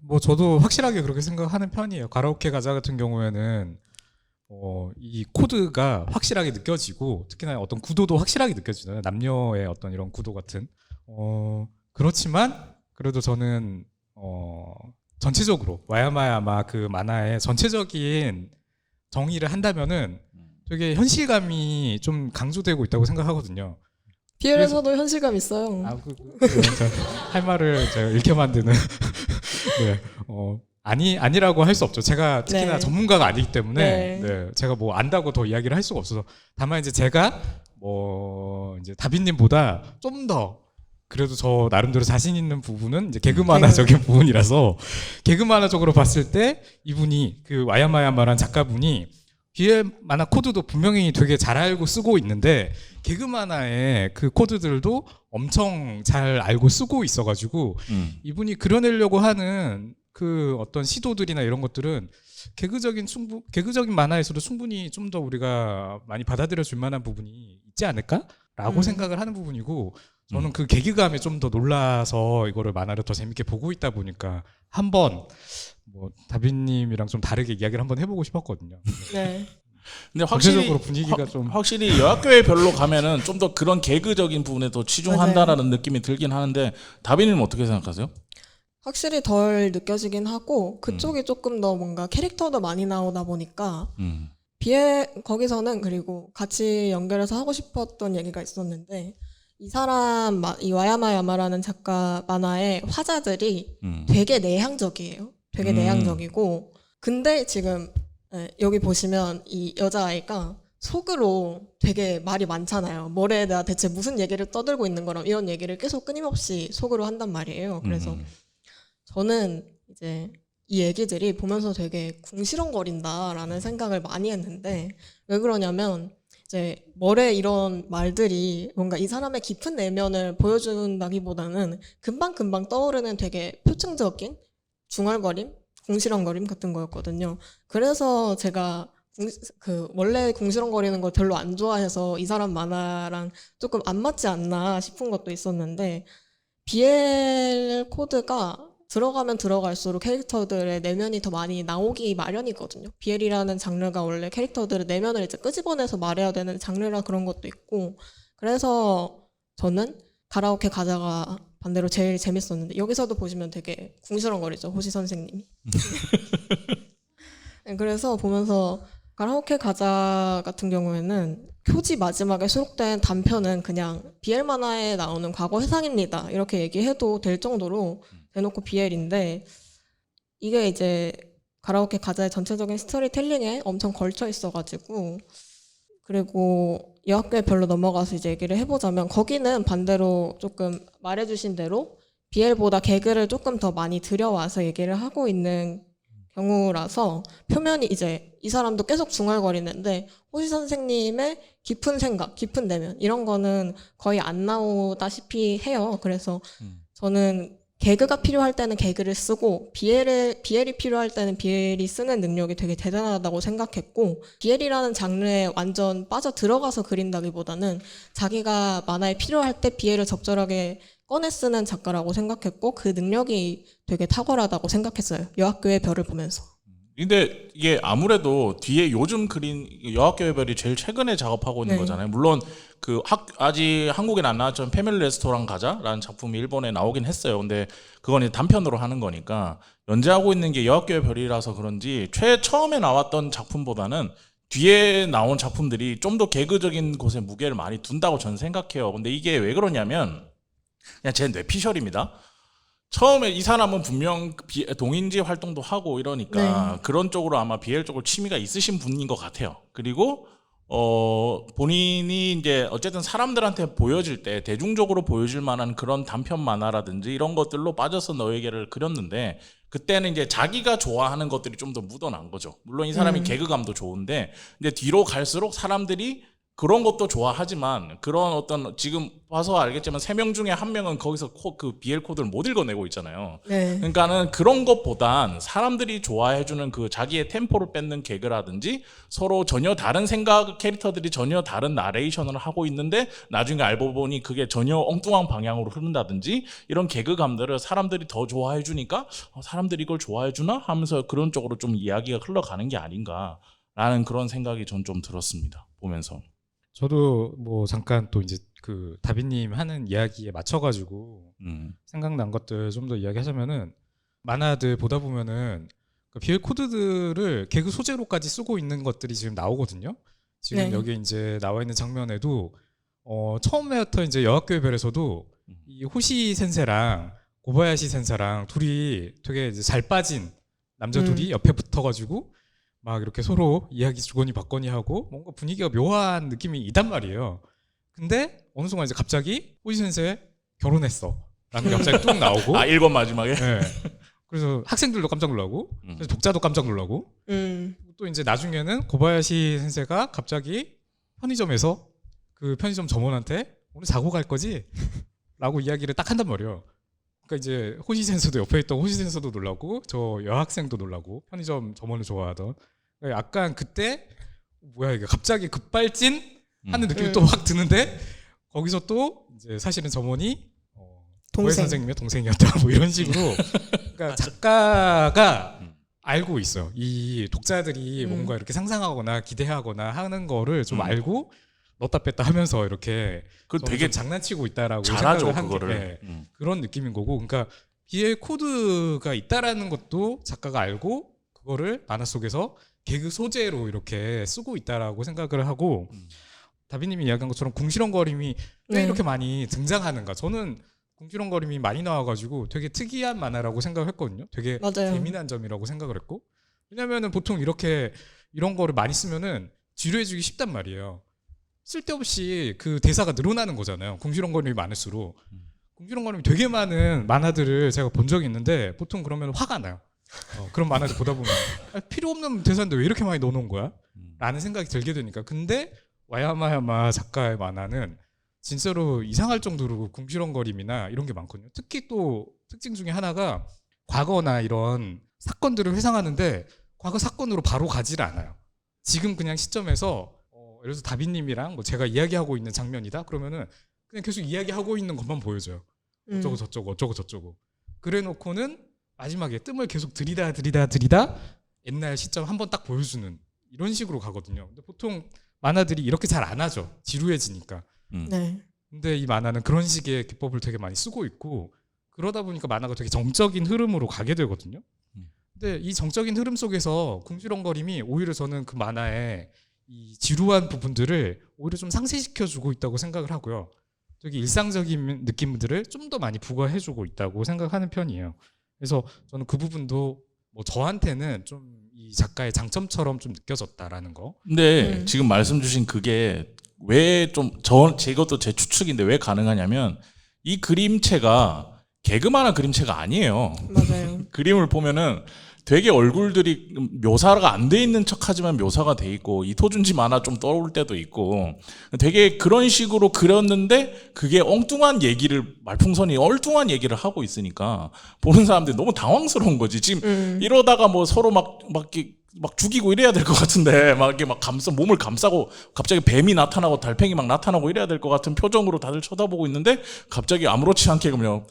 뭐 저도 확실하게 그렇게 생각하는 편이에요. 가라오케 가자 같은 경우에는 이 코드가 확실하게 느껴지고 특히나 어떤 구도도 확실하게 느껴지잖아요. 남녀의 어떤 이런 구도 같은. 그렇지만 그래도 저는 전체적으로 와야마야마 그 만화의 전체적인 정의를 한다면은 되게 현실감이 좀 강조되고 있다고 생각하거든요. BL에서도 현실감 있어요. 할 말을 제가 잃게 만드는. 네. 아니라고 할 수 없죠. 제가 특히나 네. 전문가가 아니기 때문에 네. 제가 뭐 안다고 더 이야기를 할 수가 없어서 다만 이제 제가 이제 다빈님보다 좀 더 그래도 저 나름대로 자신 있는 부분은 이제 개그 만화적인 부분이라서 개그 만화적으로 봤을 때 이분이 그 와야마야마란 작가분이 BL 만화 코드도 분명히 되게 잘 알고 쓰고 있는데 개그 만화의 그 코드들도 엄청 잘 알고 쓰고 있어가지고 이분이 그려내려고 하는 그 어떤 시도들이나 이런 것들은 개그적인 만화에서도 충분히 좀 더 우리가 많이 받아들여 줄 만한 부분이 있지 않을까라고 생각을 하는 부분이고 저는 그 개그감에 좀 더 놀라서 이거를 만화를 더 재밌게 보고 있다 보니까 한번 뭐 다빈님이랑 좀 다르게 이야기를 한번 해보고 싶었거든요. 네. 근데 확실히 전체적으로 분위기가 좀 확실히 여학교에 별로 가면은 좀 더 그런 개그적인 부분에 더 치중한다라는 느낌이 들긴 하는데 다빈님은 어떻게 생각하세요? 확실히 덜 느껴지긴 하고 그쪽이 조금 더 뭔가 캐릭터도 많이 나오다 보니까 거기서는 그리고 같이 연결해서 하고 싶었던 얘기가 있었는데 이 와야마야마라는 작가 만화의 화자들이 되게 내향적이에요. 되게 내향적이고 근데 지금 여기 보시면 이 여자아이가 속으로 되게 말이 많잖아요. 뭐래다 대체 무슨 얘기를 떠들고 있는 거람 이런 얘기를 계속 끊임없이 속으로 한단 말이에요. 그래서 저는 이제 이 얘기들이 보면서 되게 궁시렁거린다라는 생각을 많이 했는데 왜 그러냐면 이제 뭐래 이런 말들이 뭔가 이 사람의 깊은 내면을 보여준다기보다는 금방금방 떠오르는 되게 표층적인 중얼거림, 궁시렁거림 같은 거였거든요. 그래서 제가 원래 궁시렁거리는 걸 별로 안 좋아해서 이 사람 만화랑 조금 안 맞지 않나 싶은 것도 있었는데 BL 코드가 들어가면 들어갈수록 캐릭터들의 내면이 더 많이 나오기 마련이거든요. BL이라는 장르가 원래 캐릭터들의 내면을 이제 끄집어내서 말해야 되는 장르라 그런 것도 있고 그래서 저는 가라오케 가자가 반대로 제일 재밌었는데 여기서도 보시면 되게 궁시렁거리죠. 호시 선생님이. 네, 그래서 보면서 가라오케 가자 같은 경우에는 표지 마지막에 수록된 단편은 그냥 BL 만화에 나오는 과거 회상입니다. 이렇게 얘기해도 될 정도로 대놓고 BL인데 이게 이제 가라오케 가자의 전체적인 스토리텔링에 엄청 걸쳐 있어가지고 그리고 여학교에 별로 넘어가서 이제 얘기를 해보자면 거기는 반대로 조금 말해주신 대로 BL보다 개그를 조금 더 많이 들여와서 얘기를 하고 있는 경우라서 표면이 이제 이 사람도 계속 중얼거리는데 호시 선생님의 깊은 생각, 깊은 내면 이런 거는 거의 안 나오다시피 해요. 그래서 저는 개그가 필요할 때는 개그를 쓰고 BL이 필요할 때는 BL이 쓰는 능력이 되게 대단하다고 생각했고 BL이라는 장르에 완전 빠져 들어가서 그린다기보다는 자기가 만화에 필요할 때 BL을 적절하게 꺼내 쓰는 작가라고 생각했고 그 능력이 되게 탁월하다고 생각했어요. 여학교의 별을 보면서. 근데 이게 아무래도 뒤에 요즘 그린 여학교의 별이 제일 최근에 작업하고 있는 네. 거잖아요. 물론 아직 한국엔 안 나왔지만 패밀리 레스토랑 가자라는 작품이 일본에 나오긴 했어요. 근데 그건 이제 단편으로 하는 거니까 연재하고 있는 게 여학교의 별이라서 그런지 처음에 나왔던 작품보다는 뒤에 나온 작품들이 좀 더 개그적인 곳에 무게를 많이 둔다고 저는 생각해요. 근데 이게 왜 그러냐면 그냥 제 뇌피셜입니다. 처음에 이 사람은 분명 동인지 활동도 하고 이러니까 그런 쪽으로 아마 BL 쪽으로 취미가 있으신 분인 것 같아요. 그리고 본인이 이제 어쨌든 사람들한테 보여질 때 대중적으로 보여질 만한 그런 단편 만화라든지 이런 것들로 빠져서 너에게를 그렸는데 그때는 이제 자기가 좋아하는 것들이 좀 더 묻어난 거죠. 물론 이 사람이 개그감도 좋은데 이제 뒤로 갈수록 사람들이 그런 것도 좋아하지만 그런 어떤 지금 봐서 알겠지만 3명 중에 1명은 거기서 그 BL 코드를 못 읽어내고 있잖아요. 네. 그러니까는 그런 것보단 사람들이 좋아해주는 그 자기의 템포를 뺏는 개그라든지 서로 전혀 다른 캐릭터들이 전혀 다른 나레이션을 하고 있는데 나중에 알고 보니 그게 전혀 엉뚱한 방향으로 흐른다든지 이런 개그감들을 사람들이 더 좋아해주니까 사람들이 이걸 좋아해주나 하면서 그런 쪽으로 좀 이야기가 흘러가는 게 아닌가라는 그런 생각이 전 좀 들었습니다. 보면서. 저도 뭐 잠깐 또 이제 그 다비님 하는 이야기에 맞춰가지고 생각난 것들 좀 더 이야기하자면은 만화들 보다 보면은 그 BL 코드들을 개그 소재로까지 쓰고 있는 것들이 지금 나오거든요. 지금 네. 여기 이제 나와 있는 장면에도 처음에부터 이제 여학교의 별에서도 이 호시 센세랑 고바야시 센세랑 둘이 되게 이제 잘 빠진 남자 둘이 옆에 붙어가지고 막 이렇게 서로 이야기 주거니 받거니 하고 뭔가 분위기가 묘한 느낌이 있단 말이에요. 근데 어느 순간 이제 갑자기 호시 센세 결혼했어 라는 게 갑자기 뚝 나오고 1권 마지막에? 네. 그래서 학생들도 깜짝 놀라고 그래서 독자도 깜짝 놀라고 또 이제 나중에는 고바야시 센세가 갑자기 편의점에서 그 편의점 점원한테 오늘 자고 갈 거지? 라고 이야기를 딱 한단 말이에요. 그러니까 이제 호시 센서도 옆에 있던 호시 센서도 놀라고 저 여학생도 놀라고 편의점 점원을 좋아하던 약간 그때 뭐야 이게 갑자기 급발진 하는 느낌이 또 확 드는데 거기서 또 이제 사실은 점원이 고해 선생님의 동생이었다 뭐 이런 식으로 그러니까 작가가 알고 있어요. 이 독자들이 뭔가 이렇게 상상하거나 기대하거나 하는 거를 좀 알고 넣다 뺐다 하면서 이렇게 되게 장난치고 있다라고 잘하죠 생각을 그거를. 그런 느낌인 거고, 그러니까 BL 코드가 있다라는 것도 작가가 알고 그거를 만화 속에서 개그 소재로 이렇게 쓰고 있다라고 생각을 하고 다비님이 이야기한 것처럼 궁시렁거림이 왜 이렇게 많이 등장하는가? 저는 궁시렁거림이 많이 나와가지고 되게 특이한 만화라고 생각을 했거든요. 되게 맞아요. 재미난 점이라고 생각을 했고, 왜냐면은 보통 이렇게 이런 거를 많이 쓰면은 지루해지기 쉽단 말이에요. 쓸데없이 그 대사가 늘어나는 거잖아요. 궁시렁거림이 많을수록. 궁시렁거림이 되게 많은 만화들을 제가 본 적이 있는데 보통 그러면 화가 나요. 그런 만화들 보다 보면 필요 없는 대사인데 왜 이렇게 많이 넣어놓은 거야? 라는 생각이 들게 되니까. 근데 와야마야마 작가의 만화는 진짜로 이상할 정도로 궁시렁거림이나 이런 게 많거든요. 특히 또 특징 중에 하나가 과거나 이런 사건들을 회상하는데 과거 사건으로 바로 가지를 않아요. 지금 그냥 시점에서 예를 들어서 다비님이랑 뭐 제가 이야기하고 있는 장면이다 그러면은 그냥 계속 이야기하고 있는 것만 보여줘요. 어쩌고 저쩌고 어쩌고 저쩌고. 그래 놓고는 마지막에 뜸을 계속 들이다 옛날 시점 한번 딱 보여주는 이런 식으로 가거든요. 근데 보통 만화들이 이렇게 잘 안 하죠. 지루해지니까. 네. 근데 이 만화는 그런 식의 기법을 되게 많이 쓰고 있고, 그러다 보니까 만화가 되게 정적인 흐름으로 가게 되거든요. 근데 이 정적인 흐름 속에서 궁시렁거림이 오히려 저는 그 만화의 이 지루한 부분들을 오히려 좀 상쇄시켜주고 있다고 생각을 하고요. 되게 일상적인 느낌들을 좀 더 많이 부과해주고 있다고 생각하는 편이에요. 그래서 저는 그 부분도 뭐 저한테는 좀 이 작가의 장점처럼 좀 느껴졌다라는 거. 근데 지금 말씀 주신 그게 왜 제 것도 제 추측인데 왜 가능하냐면 이 그림체가 개그만한 그림체가 아니에요. 맞아요. 그림을 보면은 되게 얼굴들이 묘사가 안 돼 있는 척하지만 묘사가 돼 있고 이토준지 만화 좀 떠올 때도 있고 되게 그런 식으로 그렸는데 그게 엉뚱한 얘기를 말풍선이 엉뚱한 얘기를 하고 있으니까 보는 사람들이 너무 당황스러운 거지. 지금 이러다가 뭐 서로 막 막 죽이고 이래야 될 것 같은데 막 이렇게 막 몸을 감싸고 갑자기 뱀이 나타나고 달팽이 막 나타나고 이래야 될 것 같은 표정으로 다들 쳐다보고 있는데 갑자기 아무렇지 않게 그냥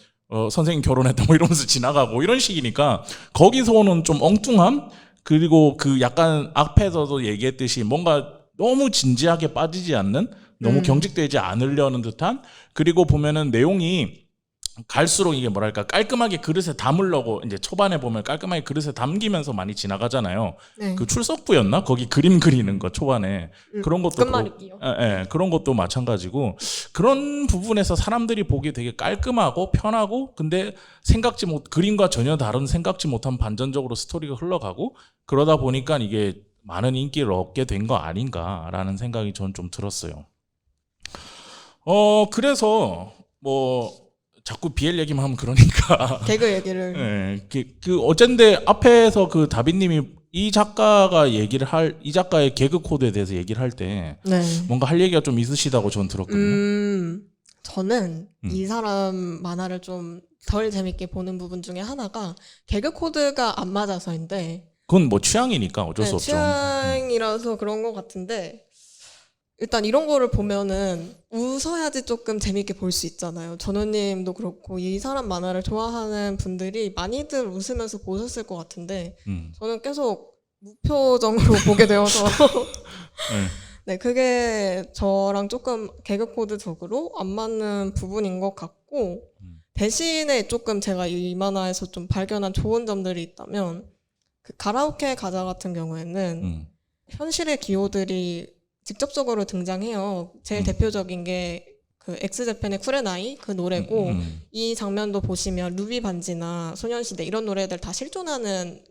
선생님 결혼했다 뭐 이러면서 지나가고 이런 식이니까 거기서 오는 좀 엉뚱함 그리고 그 약간 앞에서도 얘기했듯이 뭔가 너무 진지하게 빠지지 않는 너무 경직되지 않으려는 듯한 그리고 보면은 내용이 갈수록 이게 뭐랄까 깔끔하게 그릇에 담으려고 이제 초반에 보면 깔끔하게 그릇에 담기면서 많이 지나가잖아요. 네. 그 출석부였나? 거기 그림 그리는 거 초반에 그런 것도 끝말잇기요. 그런 것도 마찬가지고 그런 부분에서 사람들이 보기 되게 깔끔하고 편하고 근데 생각지 못 그림과 전혀 다른 생각지 못한 반전적으로 스토리가 흘러가고 그러다 보니까 이게 많은 인기를 얻게 된 거 아닌가라는 생각이 저는 좀 들었어요. 그래서 뭐 자꾸 BL 얘기만 하면 그러니까. 개그 얘기를. 네, 어젠데 앞에서 그 다빈님이 이 작가의 개그 코드에 대해서 얘기를 할 때 네. 뭔가 할 얘기가 좀 있으시다고 전 들었거든요. 저는 이 사람 만화를 좀 덜 재밌게 보는 부분 중에 하나가 개그 코드가 안 맞아서인데. 그건 뭐 취향이니까 어쩔 수 없죠. 취향이라서 그런 것 같은데. 일단 이런 거를 보면은 웃어야지 조금 재밌게 볼 수 있잖아요. 전우님도 그렇고 이 사람 만화를 좋아하는 분들이 많이들 웃으면서 보셨을 것 같은데 저는 계속 무표정으로 보게 되어서 네, 그게 저랑 조금 개그 코드적으로 안 맞는 부분인 것 같고 대신에 조금 제가 이 만화에서 좀 발견한 좋은 점들이 있다면 그 가라오케 가자 같은 경우에는 현실의 기호들이 직접적으로 등장해요. 제일 대표적인 게 그 엑스제팬의 쿠레나이 그 노래고 이 장면도 보시면 루비 반지나 소년시대 이런 노래들 다 실존하는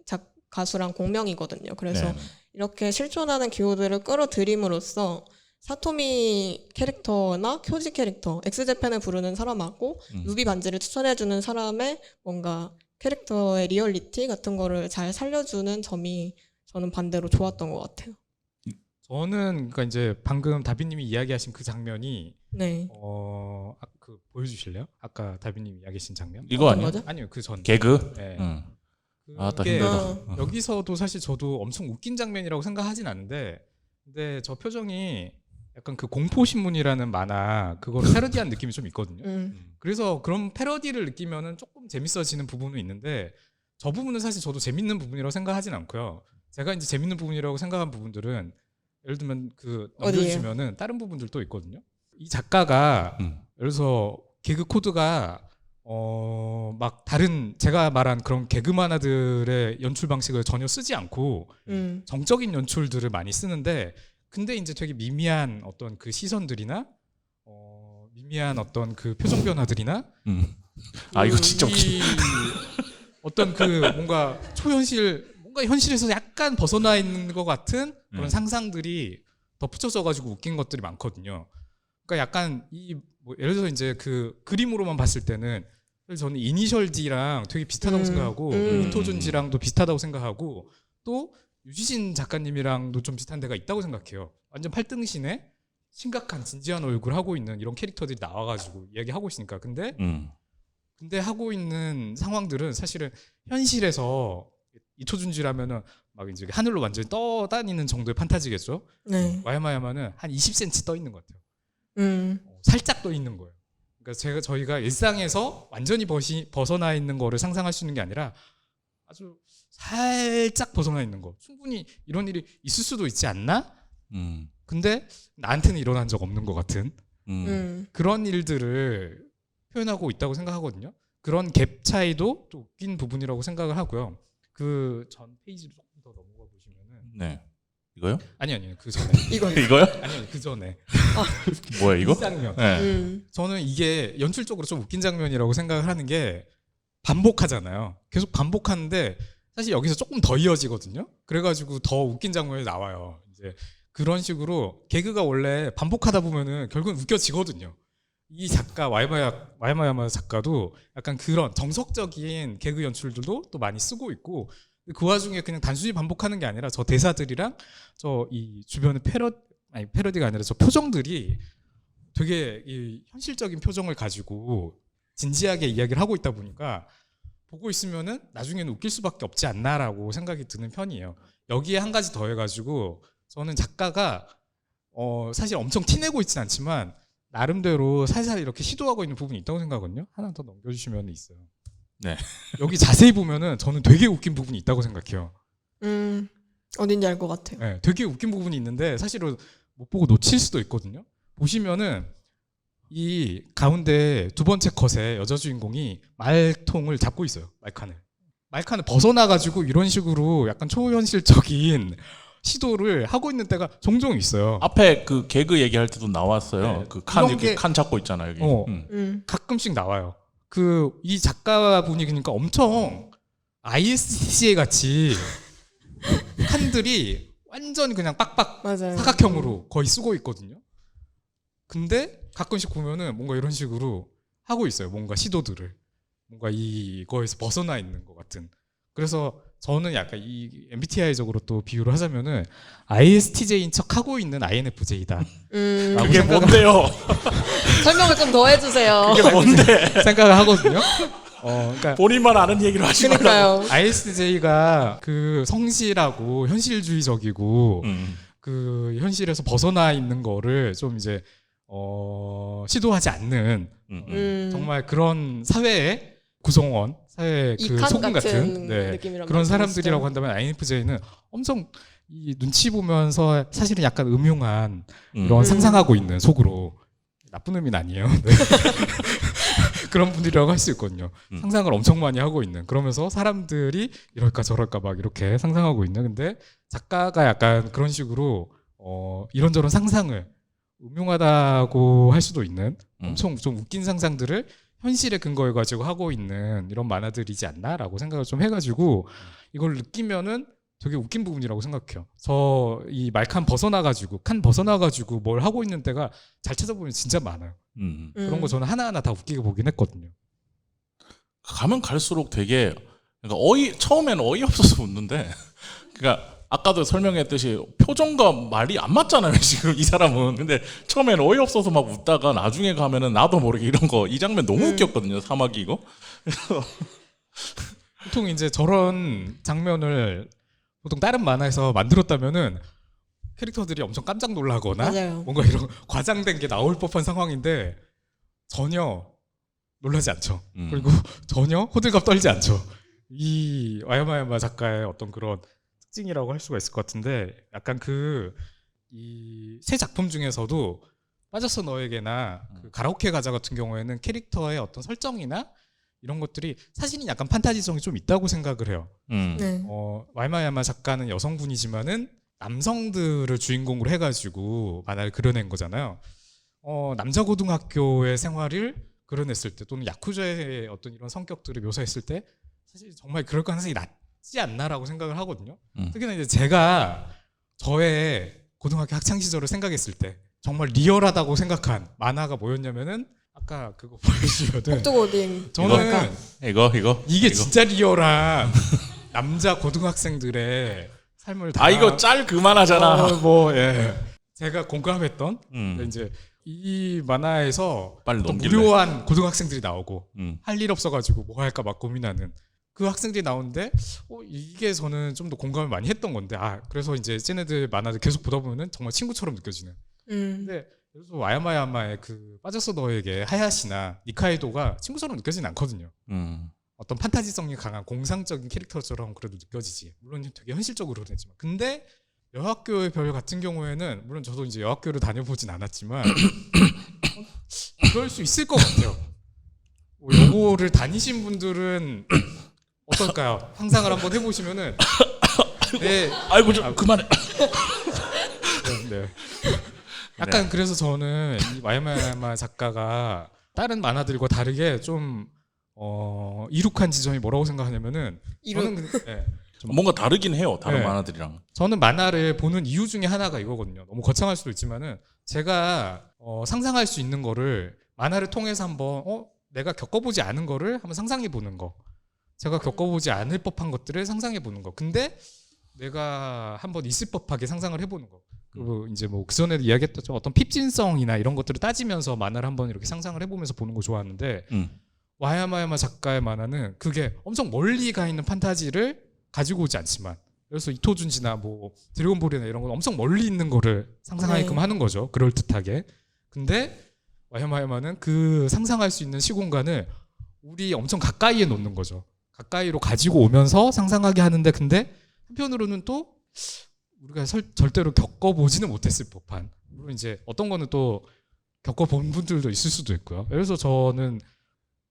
가수랑 공명이거든요. 그래서 네. 이렇게 실존하는 기호들을 끌어들임으로써 사토미 캐릭터나 쿄지 캐릭터, 엑스제팬을 부르는 사람하고 루비 반지를 추천해주는 사람의 뭔가 캐릭터의 리얼리티 같은 거를 잘 살려주는 점이 저는 반대로 좋았던 것 같아요. 저는 그러니까 이제 방금 다빈님이 이야기하신 그 장면이 네. 그 보여주실래요? 아까 다빈님이 이야기하신 장면? 이거 어떤 아니야? 거죠? 아니요, 그 전. 개그? 네. 아, 나 그게 힘들다. 여기서도 사실 저도 엄청 웃긴 장면이라고 생각하진 않는데, 근데 저 표정이 약간 그 공포신문이라는 만화 그거를 패러디한 느낌이 좀 있거든요. 그래서 그런 패러디를 느끼면은 조금 재밌어지는 부분은 있는데 저 부분은 사실 저도 재밌는 부분이라고 생각하진 않고요. 제가 이제 재밌는 부분이라고 생각한 부분들은 예를 들면 그 넘겨주시면은 다른 부분들도 있거든요. 이 작가가 예를 들어서 개그 코드가 막 다른 제가 말한 그런 개그 만화들의 연출 방식을 전혀 쓰지 않고 정적인 연출들을 많이 쓰는데 근데 이제 되게 미미한 어떤 그 시선들이나 미미한 어떤 그 표정 변화들이나 아 이거 진짜 웃기. 어떤 그 뭔가 뭔가 현실에서 약간 벗어나 있는 것 같은 그런 상상들이 덧붙여져 가지고 웃긴 것들이 많거든요. 그러니까 약간 뭐 예를 들어서 이제 그 그림으로만 봤을 때는 저는 이니셜 D랑 되게 비슷하다고 생각하고 이토준지랑도 비슷하다고 생각하고 또 유지진 작가님이랑도 좀 비슷한 데가 있다고 생각해요. 완전 팔등신에 심각한 진지한 얼굴 하고 있는 이런 캐릭터들이 나와가지고 이야기하고 있으니까 근데 하고 있는 상황들은 사실은 현실에서 이토준지라면은 막 이제 하늘로 완전히 떠다니는 정도의 판타지겠죠. 네. 와야마야마는 한 20cm 떠 있는 것 같아요. 살짝 떠 있는 거예요. 그러니까 저희가 일상에서 완전히 벗어나 있는 거를 상상할 수 있는 게 아니라 아주 살짝 벗어나 있는 거. 충분히 이런 일이 있을 수도 있지 않나? 근데 나한테는 일어난 적 없는 것 같은 그런 일들을 표현하고 있다고 생각하거든요. 그런 갭 차이도 또 웃긴 부분이라고 생각을 하고요. 그 전 페이지로 조금 더 넘어가 보시면은 네. 이거요? 아니요 그 전에 이거요? 아니요 그 전에 뭐야 이거? 이 장면. 네. 저는 이게 연출적으로 좀 웃긴 장면이라고 생각을 하는 게 반복하잖아요. 계속 반복하는데 사실 여기서 조금 더 이어지거든요. 그래가지고 더 웃긴 장면이 나와요. 이제 그런 식으로 개그가 원래 반복하다 보면은 결국은 웃겨지거든요. 이 작가 와야마야마 작가도 약간 그런 정석적인 개그 연출들도 또 많이 쓰고 있고 그 와중에 그냥 단순히 반복하는 게 아니라 저 대사들이랑 저 이 주변의 패러디가 아니라 저 표정들이 되게 이 현실적인 표정을 가지고 진지하게 이야기를 하고 있다 보니까 보고 있으면은 나중에는 웃길 수밖에 없지 않나라고 생각이 드는 편이에요. 여기에 한 가지 더 해가지고 저는 작가가 사실 엄청 티내고 있진 않지만 나름대로 살살 이렇게 시도하고 있는 부분이 있다고 생각하거든요. 하나 더 넘겨주시면 있어요. 네. 여기 자세히 보면은 저는 되게 웃긴 부분이 있다고 생각해요. 어딘지 알 것 같아요. 네, 되게 웃긴 부분이 있는데 사실은 못 보고 놓칠 수도 있거든요. 보시면은 이 가운데 두 번째 컷에 여자 주인공이 말통을 잡고 있어요. 말칸을 벗어나가지고 이런 식으로 약간 초현실적인 시도를 하고 있는 때가 종종 있어요. 앞에 그 개그 얘기할 때도 나왔어요. 네. 그 칸 이런 이렇게 게- 칸 잡고 있잖아요. 여기. 가끔씩 나와요. 이 작가분이 그러니까 엄청 ISTJ 같이 칸들이 완전 그냥 빡빡 맞아요. 사각형으로 거의 쓰고 있거든요. 근데 가끔씩 보면은 뭔가 이런 식으로 하고 있어요. 뭔가 시도들을. 뭔가 이거에서 벗어나 있는 것 같은. 그래서 저는 약간 이 MBTI적으로 또 비유를 하자면은 ISTJ인 척 하고 있는 INFJ다. 그게 뭔데요? 설명을 좀 더 해주세요. 그게 뭔데? 생각을 하거든요. 그러니까 본인만 아는 얘기로 하지 말라고. 그러니까요. ISTJ가 그 성실하고 현실주의적이고 음. 그 현실에서 벗어나 있는 거를 좀 이제 시도하지 않는 정말 그런 사회의 구성원, 사회의 그 이칸 소금 같은 같은 네, 느낌이란 그런 말씀이시죠? 사람들이라고 한다면 INFJ는 엄청 이 눈치 보면서 사실은 약간 음흉한 이런 상상하고 있는 속으로 나쁜 의미는 아니에요. 네. 그런 분들이라고 할 수 있거든요. 상상을 엄청 많이 하고 있는. 그러면서 사람들이 이럴까 저럴까 막 이렇게 상상하고 있는. 근데 작가가 약간 그런 식으로 이런저런 상상을 음흉하다고 할 수도 있는 엄청 좀 웃긴 상상들을 현실에 근거해 가지고 하고 있는 이런 만화들이지 않나라고 생각을 좀 해가지고 이걸 느끼면은 되게 웃긴 부분이라고 생각해요. 저 이 말칸 벗어나가지고 뭘 하고 있는 때가 잘 찾아보면 진짜 많아요. 그런 거 저는 하나하나 다 웃기게 보긴 했거든요. 가면 갈수록 되게 그러니까 처음에는 어이없어서 웃는데 그러니까 아까도 설명했듯이 표정과 말이 안 맞잖아요. 지금 이 사람은. 근데 처음에는 어이없어서 막 웃다가 나중에 가면은 나도 모르게 이 장면 너무 웃겼거든요. 사마귀 이거. 보통 이제 저런 장면을 보통 다른 만화에서 만들었다면은 캐릭터들이 엄청 깜짝 놀라거나 맞아요. 뭔가 이런 과장된 게 나올 법한 상황인데 전혀 놀라지 않죠. 그리고 전혀 호들갑 떨지 않죠. 이 와야마야마 작가의 어떤 그런 특징이라고 할 수가 있을 것 같은데 약간 이 세 작품 중에서도 빠졌어 너에게나 그 가라오케 가자 같은 경우에는 캐릭터의 어떤 설정이나 이런 것들이 사실은 약간 판타지성이 좀 있다고 생각을 해요. 네. 와야마야마 작가는 여성분이지만은 남성들을 주인공으로 해가지고 만화를 그려낸 거잖아요. 남자 고등학교의 생활을 그려냈을 때 또는 야쿠자의 어떤 이런 성격들을 묘사했을 때 사실 정말 그럴 가능성이 낮지 않나라고 생각을 하거든요. 특히나 이제 제가 저의 고등학교 학창 시절을 생각했을 때 정말 리얼하다고 생각한 만화가 뭐였냐면은 아까 그거 보여주시거든. 폭도고딩. 저는 이거 이게 진짜 리얼한 남자 고등학생들의 삶을 다 이거 짤 그만하잖아. 예. 제가 공감했던 이제 이 만화에서 빨리 어떤 넘길래. 무료한 고등학생들이 나오고 음. 할 일 없어가지고 뭐 할까 막 고민하는 그 학생들이 나오는데 이게 저는 좀 더 공감을 많이 했던 건데 그래서 이제 쟤네들 만화를 계속 보다 보면은 정말 친구처럼 느껴지는. 근데 그래서 와야마야마의 그 빠졌어 너에게 하야시나 니카이도가 친구처럼 느껴지진 않거든요. 어떤 판타지성이 강한 공상적인 캐릭터처럼 그래도 느껴지지. 물론 되게 현실적으로 그랬지만. 근데 여학교의 별 같은 경우에는 물론 저도 이제 여학교를 다녀보진 않았지만 그럴 수 있을 것 같아요. 요거를 다니신 분들은 어떨까요? 상상을 한번 해보시면은 아이고 좀 그만해. 네. 약간 그래서 저는 이 와야마야마 작가가 다른 만화들과 다르게 좀 이룩한 지점이 뭐라고 생각하냐면은 저는 뭔가 다르긴 해요. 다른 네. 만화들이랑. 저는 만화를 보는 이유 중에 하나가 이거거든요. 너무 거창할 수도 있지만은 제가 상상할 수 있는 거를 만화를 통해서 한번 내가 겪어보지 않은 거를 한번 상상해 보는 거. 제가 겪어보지 않을 법한 것들을 상상해 보는 거. 근데 내가 한번 있을 법하게 상상을 해보는 거. 그리고 이제 뭐 그 전에도 이야기했던 어떤 핍진성이나 이런 것들을 따지면서 만화를 한번 이렇게 상상을 해보면서 보는 거 좋아하는데 와야마야마 작가의 만화는 그게 엄청 멀리 가 있는 판타지를 가지고 오지 않지만 그래서 이토준지나 뭐 드래곤볼이나 이런 건 엄청 멀리 있는 거를 상상하게끔 네. 하는 거죠. 그럴 듯하게. 근데 와야마야마는 그 상상할 수 있는 시공간을 우리 엄청 가까이에 놓는 거죠. 가까이로 가지고 오면서 상상하게 하는데, 근데 한편으로는 또 우리가 절대로 겪어보지는 못했을 법한, 물론 이제 어떤 거는 또 겪어본 분들도 있을 수도 있고요. 그래서 저는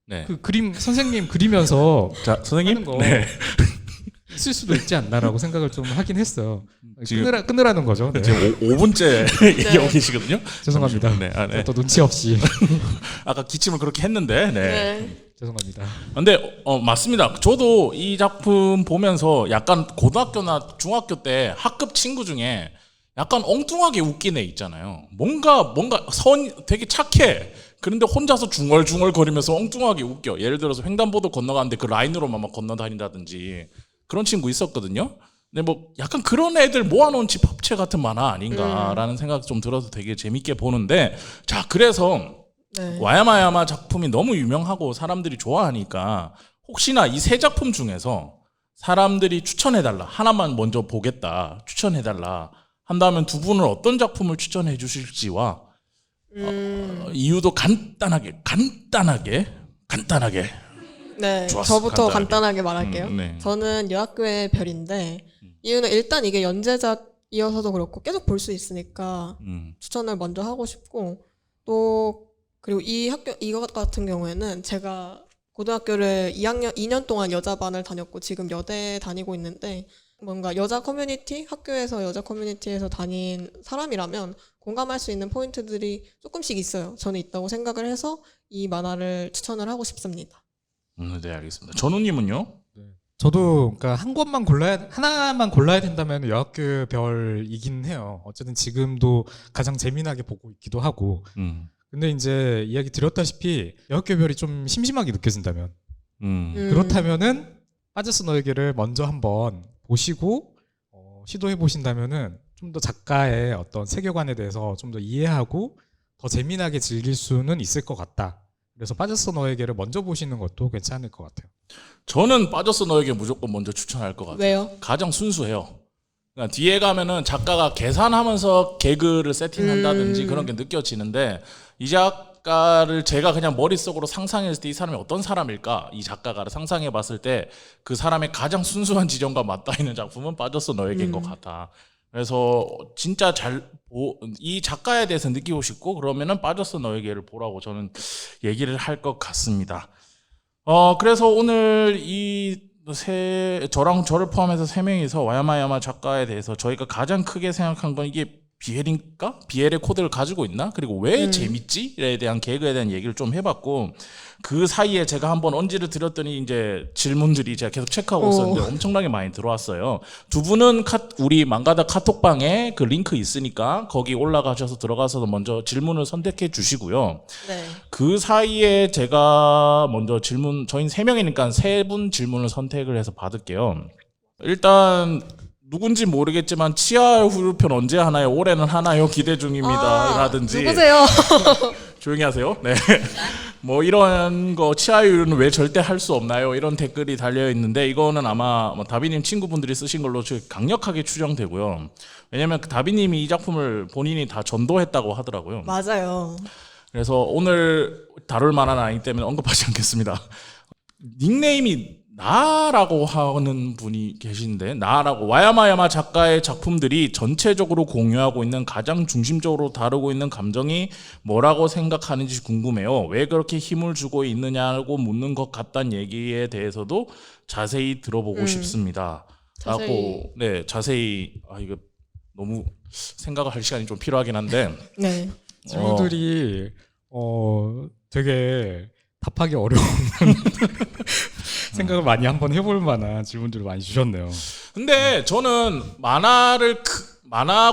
네. 그 그림 선생님 그리면서 자, 선생님. 하는 거 네. 있을 수도 있지 않나라고 생각을 좀 하긴 했어요. 지금- 끊으라는 거죠. 네. 지금 5분째 얘기하고 계시거든요. 죄송합니다. 네. 아, 네. 또 눈치 없이 아까 기침을 그렇게 했는데. 네. 네. 죄송합니다. 근데 맞습니다. 저도 이 작품 보면서 약간 고등학교나 중학교 때 학급 친구 중에 약간 엉뚱하게 웃긴 애 있잖아요. 뭔가 되게 착해. 그런데 혼자서 중얼중얼 거리면서 엉뚱하게 웃겨. 예를 들어서 횡단보도 건너가는데 그 라인으로만 막 건너다닌다든지 그런 친구 있었거든요. 근데 뭐 약간 그런 애들 모아놓은 집 합체 같은 만화 아닌가라는 생각 좀 들어서 되게 재밌게 보는데, 자, 그래서 네. 와야마야마 작품이 너무 유명하고 사람들이 좋아하니까 혹시나 이 세 작품 중에서 사람들이 추천해달라, 하나만 먼저 보겠다, 추천해달라 한다면 두 분은 어떤 작품을 추천해 주실지와 이유도 간단하게 네, 좋았어, 저부터 간단하게. 간단하게 말할게요. 네. 저는 여학교의 별인데 이유는 일단 이게 연재작이어서도 그렇고 계속 볼 수 있으니까 추천을 먼저 하고 싶고, 또 그리고 이것 같은 경우에는 제가 고등학교를 2년 동안 여자반을 다녔고 지금 여대 다니고 있는데, 뭔가 여자 커뮤니티, 학교에서 여자 커뮤니티에서 다닌 사람이라면 공감할 수 있는 포인트들이 조금씩 있어요. 저는 있다고 생각을 해서 이 만화를 추천을 하고 싶습니다. 네, 알겠습니다. 전우님은요? 저도 그러니까 하나만 골라야 된다면 여학교 별이긴 해요. 어쨌든 지금도 가장 재미나게 보고 있기도 하고. 근데 이제 이야기 드렸다시피 여학교 별이 좀 심심하게 느껴진다면, 그렇다면은 빠졌어 너에게를 먼저 한번 보시고 시도해 보신다면은 좀 더 작가의 어떤 세계관에 대해서 좀 더 이해하고 더 재미나게 즐길 수는 있을 것 같다. 그래서 빠졌어 너에게를 먼저 보시는 것도 괜찮을 것 같아요. 저는 빠졌어 너에게 무조건 먼저 추천할 것 같아요. 왜요? 가장 순수해요. 그러니까 뒤에 가면은 작가가 계산하면서 개그를 세팅한다든지 그런 게 느껴지는데, 이 작가를 제가 그냥 머릿속으로 상상했을 때 이 사람이 어떤 사람일까, 이 작가가 상상해 봤을 때 그 사람의 가장 순수한 지점과 맞닿아 있는 작품은 빠졌어 너에게인 것 같아. 그래서 진짜 이 작가에 대해서 느끼고 싶고 그러면은 빠졌어 너에게를 보라고 저는 얘기를 할 것 같습니다. 그래서 오늘 저를 포함해서 3명이서 와야마야마 작가에 대해서 저희가 가장 크게 생각한 건 이게 비엘인가? 비엘의 코드를 가지고 있나? 그리고 왜 재밌지?에 대한 개그에 대한 얘기를 좀 해봤고, 그 사이에 제가 한번 언지를 드렸더니 이제 질문들이 제가 계속 체크하고 있었는데 엄청나게 많이 들어왔어요. 두 분은 우리 망가다 카톡방에 그 링크 있으니까 거기 올라가셔서 들어가서 먼저 질문을 선택해 주시고요. 네. 그 사이에 제가 먼저 저희는 3명이니까 3분 질문을 선택을 해서 받을게요. 일단 누군지 모르겠지만 치아 후루편 언제 하나요? 올해는 하나요? 기대 중입니다. 라든지. 누구세요? 조용히 하세요. 네. 뭐 이런 거 치아유는 왜 절대 할 수 없나요? 이런 댓글이 달려 있는데, 이거는 아마 다비님 친구분들이 쓰신 걸로 강력하게 추정되고요. 왜냐면 그 다비님이 이 작품을 본인이 다 전도했다고 하더라고요. 맞아요. 그래서 오늘 다룰 만한 아이기 때문에 언급하지 않겠습니다. 닉네임이 나라고 하는 분이 계신데, 나라고 와야마야마 작가의 작품들이 전체적으로 공유하고 있는 가장 중심적으로 다루고 있는 감정이 뭐라고 생각하는지 궁금해요. 왜 그렇게 힘을 주고 있느냐고 묻는 것 같다는 얘기에 대해서도 자세히 들어보고 싶습니다. 라고 자세히 이거 너무 생각을 할 시간이 좀 필요하긴 한데, 네. 질문들이 되게 답하기 어려운 생각을 많이 한번 해볼 만한 질문들을 많이 주셨네요. 근데 저는 만화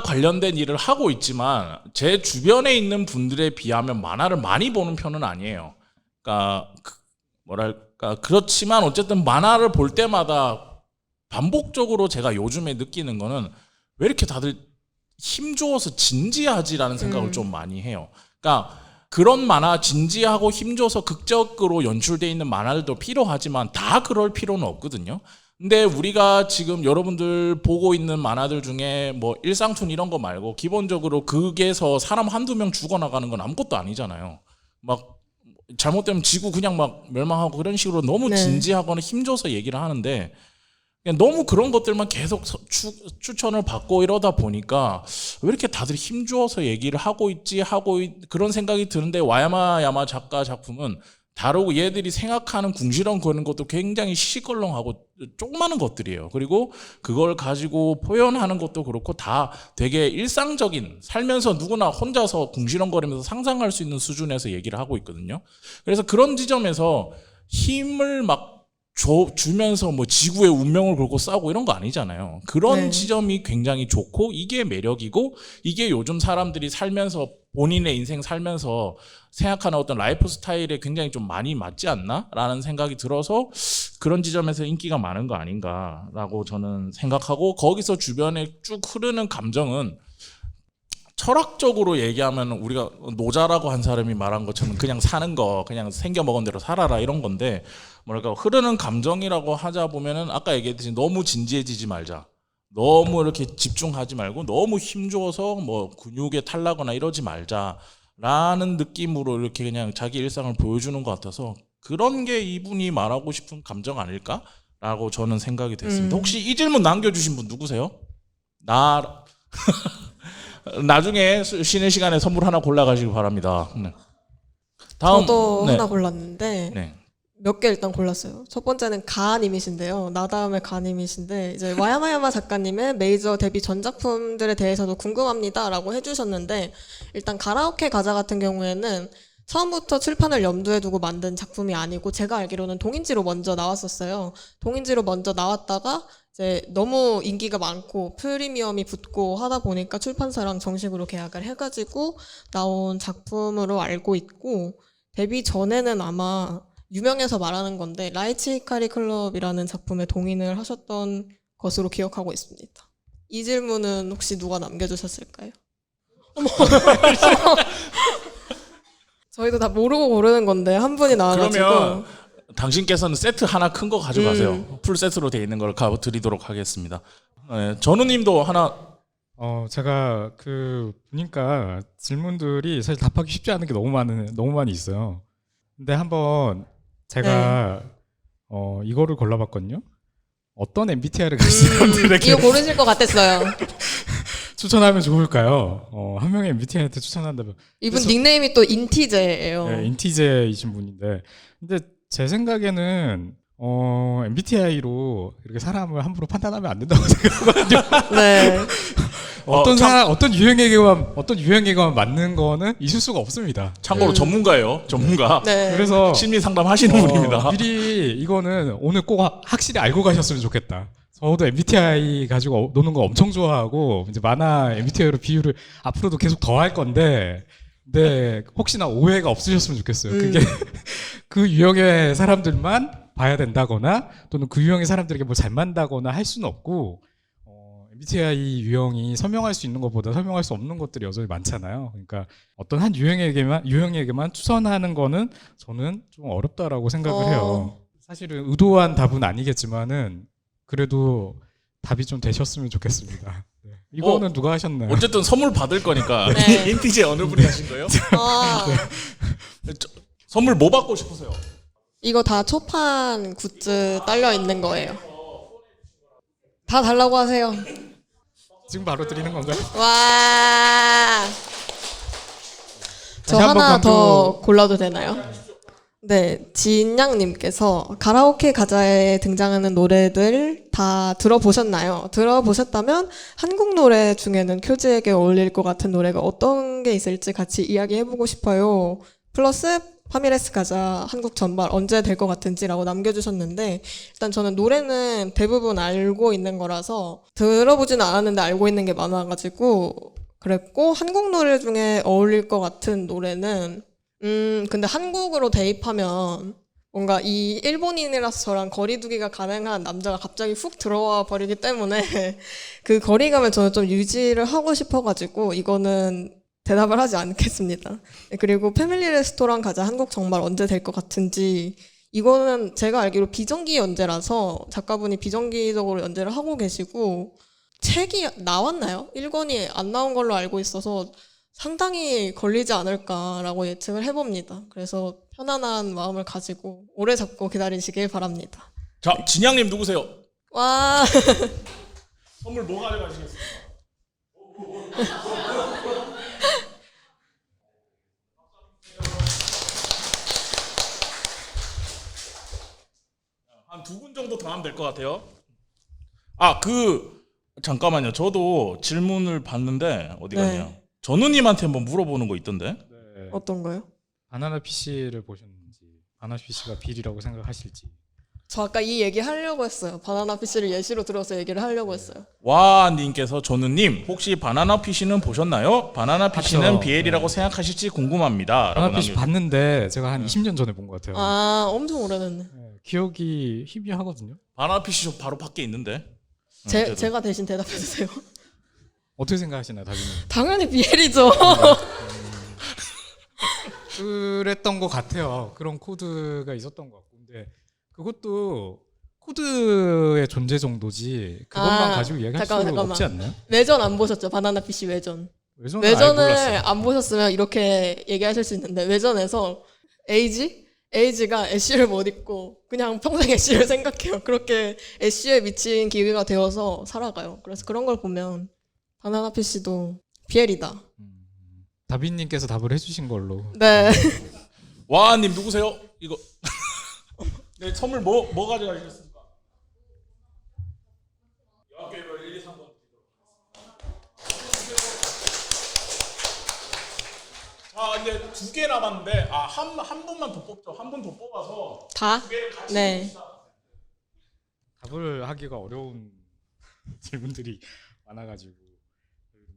관련된 일을 하고 있지만 제 주변에 있는 분들에 비하면 만화를 많이 보는 편은 아니에요. 그러니까 그렇지만 어쨌든 만화를 볼 때마다 반복적으로 제가 요즘에 느끼는 거는 왜 이렇게 다들 힘줘서 진지하지라는 생각을 좀 많이 해요. 그러니까 그런 만화, 진지하고 힘줘서 극적으로 연출되어 있는 만화들도 필요하지만 다 그럴 필요는 없거든요. 근데 우리가 지금 여러분들 보고 있는 만화들 중에 뭐 일상툰 이런 거 말고 기본적으로 극에서 사람 한두 명 죽어나가는 건 아무것도 아니잖아요. 막 잘못되면 지구 그냥 막 멸망하고 그런 식으로 너무 네. 진지하거나 힘줘서 얘기를 하는데 그냥 너무 그런 것들만 계속 추천을 받고 이러다 보니까 왜 이렇게 다들 힘주어서 얘기를 하고 있지 그런 생각이 드는데 와야마 작가 작품은 다르고 얘들이 생각하는 궁시렁 거리는 것도 굉장히 시시껄렁하고 조그마한 것들이에요. 그리고 그걸 가지고 표현하는 것도 그렇고 다 되게 일상적인 살면서 누구나 혼자서 궁시렁거리면서 상상할 수 있는 수준에서 얘기를 하고 있거든요. 그래서 그런 지점에서 힘을 막 주면서 뭐 지구의 운명을 걸고 싸우고 이런 거 아니잖아요. 그런 네. 지점이 굉장히 좋고 이게 매력이고 이게 요즘 사람들이 살면서 본인의 인생 살면서 생각하는 어떤 라이프 스타일에 굉장히 좀 많이 맞지 않나? 라는 생각이 들어서 그런 지점에서 인기가 많은 거 아닌가라고 저는 생각하고 거기서 주변에 쭉 흐르는 감정은 철학적으로 얘기하면 우리가 노자라고 한 사람이 말한 것처럼 그냥 사는 거 그냥 생겨 먹은 대로 살아라 이런 건데 뭐랄까 흐르는 감정이라고 하자 보면은 아까 얘기했듯이 너무 진지해지지 말자. 너무 이렇게 집중하지 말고 너무 힘줘서 뭐 근육에 탈나거나 이러지 말자라는 느낌으로 이렇게 그냥 자기 일상을 보여주는 것 같아서 그런 게 이분이 말하고 싶은 감정 아닐까라고 저는 생각이 됐습니다. 혹시 이 질문 남겨주신 분 누구세요? 나 나중에 쉬는 시간에 선물 하나 골라가시기 바랍니다. 네. 다음 저도 네. 하나 골랐는데 네. 몇 개 일단 골랐어요. 첫 번째는 가님이신데요. 나 다음에 가님이신데 이제 와야마야마 작가님의 메이저 데뷔 전작품들에 대해서도 궁금합니다라고 해주셨는데 일단 가라오케 가자 같은 경우에는 처음부터 출판을 염두에 두고 만든 작품이 아니고 제가 알기로는 동인지로 먼저 나왔었어요. 동인지로 먼저 나왔다가 이제 너무 인기가 많고 프리미엄이 붙고 하다 보니까 출판사랑 정식으로 계약을 해가지고 나온 작품으로 알고 있고 데뷔 전에는 아마 유명해서 말하는 건데 라이치 히카리 클럽이라는 작품에 동인을 하셨던 것으로 기억하고 있습니다. 이 질문은 혹시 누가 남겨주셨을까요? 어머, 저희도 다 모르고 고르는 건데 한 분이 나와가지고 그러면 당신께서는 세트 하나 큰 거 가져가세요. 풀 세트로 돼 있는 걸 드리도록 하겠습니다. 네, 전우님도 하나. 제가 보니까 질문들이 사실 답하기 쉽지 않은 게 너무 많이 있어요. 근데 한번 제가 이거를 골라봤거든요. 어떤 MBTI를 가진 사람들에게 이거 고르실 것 같았어요. 추천하면 좋을까요? 한 명의 MBTI한테 추천한다면 이분 그래서- 닉네임이 또 인티제예요. 네, 인티제이신 분인데, 근데 제 생각에는 MBTI로 이렇게 사람을 함부로 판단하면 안 된다고 생각하거든요. 네. 어떤 유형에게만 맞는 거는 있을 수가 없습니다. 참고로 전문가예요. 전문가. 네. 그래서 심리 상담 하시는 분입니다. 미리 이거는 오늘 꼭 확실히 알고 가셨으면 좋겠다. 저도 MBTI 가지고 노는 거 엄청 좋아하고 이제 만화 MBTI로 비유를 앞으로도 계속 더 할 건데, 근데 혹시나 오해가 없으셨으면 좋겠어요. 그게 그 유형의 사람들만 봐야 된다거나 또는 그 유형의 사람들에게 뭐 잘 맞다거나 할 수는 없고, MBTI 유형이 설명할 수 있는 것보다 설명할 수 없는 것들이 여전히 많잖아요. 그러니까 어떤 한 유형에게만 추천하는 거는 저는 좀 어렵다라고 생각을 해요. 사실은 의도한 답은 아니겠지만은 그래도 답이 좀 되셨으면 좋겠습니다. 네. 이거는 누가 하셨나요? 어쨌든 선물 받을 거니까 네. 인티제 어느 분이 하신 거예요? 아, 선물 뭐 받고 싶으세요? 이거 다 초판 굿즈 딸려 있는 거예요. 다 달라고 하세요. 지금 바로 드리는 건가요? 와. 저 다시 한번 하나 더 강조. 골라도 되나요? 네, 진양님께서 가라오케 가자에 등장하는 노래들 다 들어보셨나요? 들어보셨다면 한국 노래 중에는 큐즈에게 어울릴 것 같은 노래가 어떤 게 있을지 같이 이야기해보고 싶어요. 플러스 파미레스 가자 한국 전말 언제 될 것 같은지라고 남겨주셨는데 일단 저는 노래는 대부분 알고 있는 거라서 들어보지는 않았는데 알고 있는 게 많아가지고 그랬고 한국 노래 중에 어울릴 것 같은 노래는 근데 한국으로 대입하면 뭔가 이 일본인이라서 저랑 거리두기가 가능한 남자가 갑자기 훅 들어와 버리기 때문에 그 거리감을 저는 좀 유지를 하고 싶어가지고 이거는 대답을 하지 않겠습니다. 그리고 패밀리 레스토랑 가자 한국 정말 언제 될 것 같은지 이거는 제가 알기로 비정기 연재라서 작가분이 비정기적으로 연재를 하고 계시고 책이 나왔나요? 1권이 안 나온 걸로 알고 있어서 상당히 걸리지 않을까라고 예측을 해봅니다. 그래서 편안한 마음을 가지고 오래 잡고 기다리시길 바랍니다. 자, 진양님 누구세요? 와, 선물 뭐 가져가시겠습니까? 한 두 분 정도 더 하면 될 것 같아요. 잠깐만요. 저도 질문을 봤는데 어디 갔냐? 네. 전우님한테 한번 물어보는 거 있던데. 네. 어떤 거요? 바나나 PC를 보셨는지, 바나나 PC가 빌이라고 생각하실지. 저 아까 이 얘기 하려고 했어요. 바나나 PC를 예시로 들어서 얘기를 하려고 했어요. 와님께서 전우님 혹시 바나나 PC는 보셨나요? 바나나 PC는 봤죠. BL이라고 네. 생각하실지 궁금합니다. 바나나 PC 봤는데 제가 한 20년 전에 본 것 같아요. 아, 엄청 오래됐네. 네, 기억이 희미하거든요. 바나나 PC 저 바로 밖에 있는데. 제가 대신 대답해 주세요. 어떻게 생각하시나요, 다비님? 당연히 BL이죠. 그랬던 것 같아요. 그런 코드가 있었던 것 같고, 근데 그것도 코드의 존재 정도지 그것만 아, 가지고 이야기할 잠깐만. 수 없지 않나요? 외전 안 보셨죠? 바나나 PC 외전. 외전은 아예 외전을 몰랐어요. 안 보셨으면 이렇게 얘기하실 수 있는데 외전에서 에이지가 애쉬를 못 입고 그냥 평생 애쉬를 생각해요. 그렇게 애쉬에 미친 기계가 되어서 살아가요. 그래서 그런 걸 보면 바나나 PC도 BL이다. 다비님께서 답을 해주신 걸로. 네. 와님 누구세요? 이거 네, 선물 뭐 가져가시겠습니까? 여학교별 1, 2, 3번. 근데 두 개 남았는데 한 분만 더 뽑죠. 한 분 더 뽑아서 다? 두 개를 같이 네. 봅시다. 답을 하기가 어려운 질문들이 많아가지고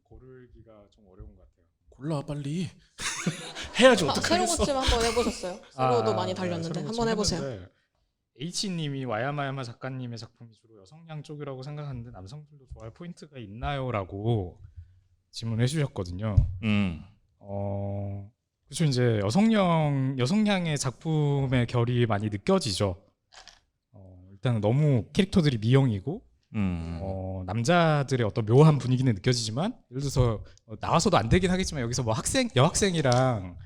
고르기가 좀 어려운 것 같아요. 골라 빨리. 해야지 새로 어떡하겠어. 고침 한번 해보셨어요? 새로도 많이 네, 달렸는데 새로 한번 해보세요. 했는데 H님이 와야마야마 작가님의 작품이 주로 여성향 쪽이라고 생각하는데 남성들도 좋아할 포인트가 있나요?라고 질문해 주셨거든요. 그렇죠. 이제 여성향의 작품의 결이 많이 느껴지죠. 일단 너무 캐릭터들이 미형이고 남자들의 어떤 묘한 분위기는 느껴지지만 예를 들어서 나와서도 안 되긴 하겠지만 여기서 뭐 여학생이랑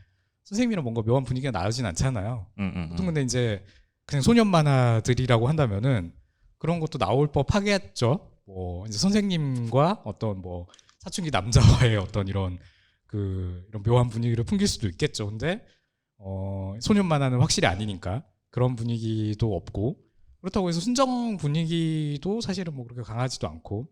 선생님이랑 뭔가 묘한 분위기가 나오진 않잖아요. 보통 근데 이제 그냥 소년 만화들이라고 한다면은 그런 것도 나올 법하겠죠. 뭐 이제 선생님과 어떤 뭐 사춘기 남자와의 어떤 이런 묘한 분위기를 풍길 수도 있겠죠. 근데 소년 만화는 확실히 아니니까 그런 분위기도 없고 그렇다고 해서 순정 분위기도 사실은 뭐 그렇게 강하지도 않고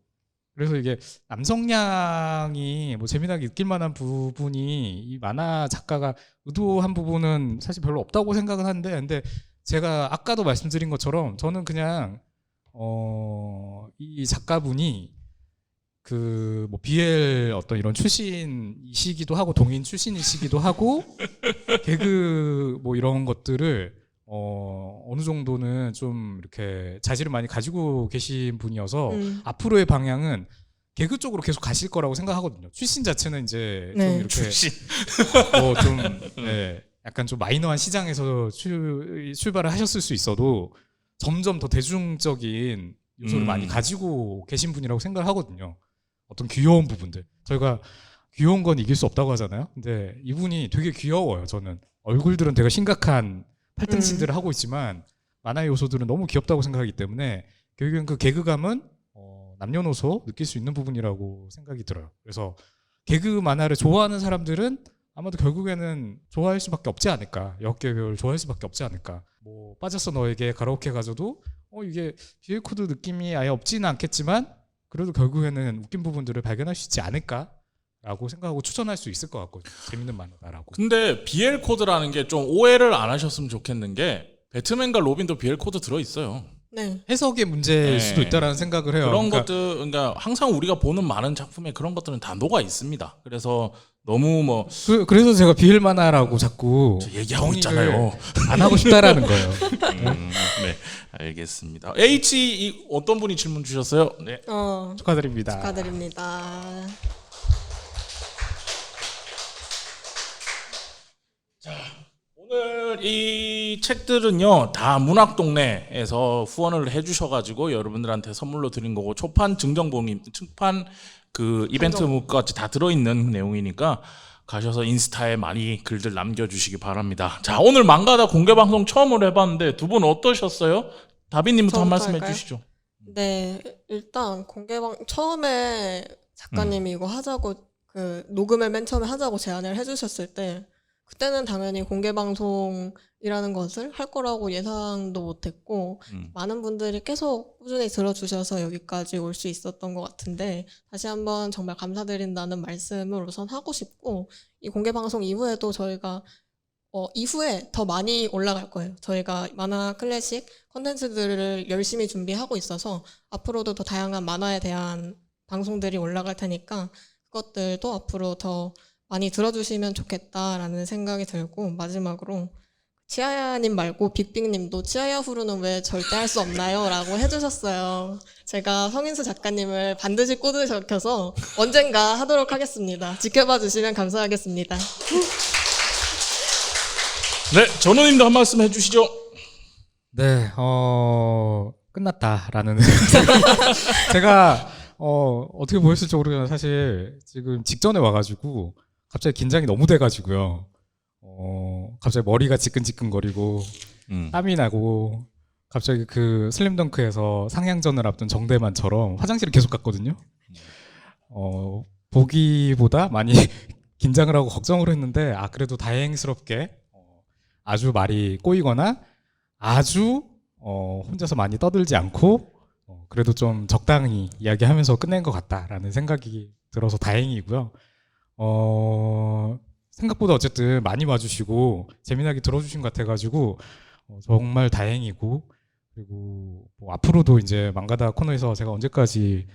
그래서 이게 남성향이 뭐 재미나게 느낄 만한 부분이 이 만화 작가가 의도한 부분은 사실 별로 없다고 생각은 하는데 근데 제가 아까도 말씀드린 것처럼 저는 그냥 이 작가분이 뭐 BL 어떤 이런 출신이시기도 하고 동인 출신이시기도 하고 개그 뭐 이런 것들을 어느 정도는 좀 이렇게 자질을 많이 가지고 계신 분이어서 앞으로의 방향은 개그 쪽으로 계속 가실 거라고 생각하거든요. 출신 자체는 이제 네. 좀 이렇게 네, 약간 좀 마이너한 시장에서 출발을 하셨을 수 있어도 점점 더 대중적인 요소를 많이 가지고 계신 분이라고 생각을 하거든요. 어떤 귀여운 부분들. 저희가 귀여운 건 이길 수 없다고 하잖아요. 근데 이분이 되게 귀여워요. 저는 얼굴들은 되게 심각한 팔등신들을 하고 있지만 만화의 요소들은 너무 귀엽다고 생각하기 때문에 결국엔 그 개그감은 남녀노소 느낄 수 있는 부분이라고 생각이 들어요. 그래서 개그 만화를 좋아하는 사람들은 아마도 결국에는 좋아할 수밖에 없지 않을까. 여학교별 좋아할 수밖에 없지 않을까. 뭐 빠졌어 너에게 가라오케 가서도 이게 BL 코드 느낌이 아예 없지는 않겠지만 그래도 결국에는 웃긴 부분들을 발견할 수 있지 않을까라고 생각하고 추천할 수 있을 것 같거든요. 재밌는 만화다라고. 근데 BL 코드라는 게 좀 오해를 안 하셨으면 좋겠는 게 배트맨과 로빈도 BL 코드 들어 있어요. 네. 해석의 문제일 네. 수도 있다라는 생각을 해요. 그런 그러니까 것들, 그러니까 항상 우리가 보는 많은 작품에 그런 것들은 다 녹아 있습니다. 그래서 너무 뭐 그래서 제가 BL 만화라고 자꾸 얘기하고 정의를 있잖아요. 안 하고 싶다라는 거예요. 네, 알겠습니다. H 어떤 분이 질문 주셨어요? 네. 축하드립니다. 축하드립니다. 오늘 이 이 책들은요 다 문학동네에서 후원을 해주셔가지고 여러분들한테 선물로 드린 거고 초판 증정본이 측판 그 이벤트까지 다 들어있는 내용이니까 가셔서 인스타에 많이 글들 남겨주시기 바랍니다. 자, 오늘 망가다 공개방송 처음으로 해봤는데 두 분 어떠셨어요? 다비님부터 한 저부터 말씀 할까요? 해주시죠. 네, 일단 처음에 작가님이 이거 하자고 그 녹음을 맨 처음에 하자고 제안을 해주셨을 때 그때는 당연히 공개 방송이라는 것을 할 거라고 예상도 못했고 많은 분들이 계속 꾸준히 들어주셔서 여기까지 올 수 있었던 것 같은데 다시 한번 정말 감사드린다는 말씀을 우선 하고 싶고 이 공개 방송 이후에도 저희가 이후에 더 많이 올라갈 거예요. 저희가 만화 클래식 콘텐츠들을 열심히 준비하고 있어서 앞으로도 더 다양한 만화에 대한 방송들이 올라갈 테니까 그것들도 앞으로 더 많이 들어주시면 좋겠다라는 생각이 들고 마지막으로 치아야님 말고 빅빅님도 치아야 후루는 왜 절대 할 수 없나요? 라고 해주셨어요. 제가 성인수 작가님을 반드시 꼬드셔서 언젠가 하도록 하겠습니다. 지켜봐 주시면 감사하겠습니다. 네, 전우님도 한 말씀 해주시죠. 네, 끝났다라는. 제가, 어떻게 보였을지 모르겠는데, 사실, 지금 직전에 와가지고, 갑자기 긴장이 너무 돼가지고요. 갑자기 머리가 지끈지끈거리고, 땀이 나고, 갑자기 그 슬램덩크에서 상향전을 앞둔 정대만처럼 화장실을 계속 갔거든요. 보기보다 많이 긴장을 하고 걱정을 했는데, 그래도 다행스럽게, 아주 말이 꼬이거나 아주 혼자서 많이 떠들지 않고 그래도 좀 적당히 이야기하면서 끝낸 것 같다라는 생각이 들어서 다행이고요. 생각보다 어쨌든 많이 와주시고 재미나게 들어주신 것 같아가지고 정말 다행이고 그리고 뭐 앞으로도 이제 망가다 코너에서 제가 언제까지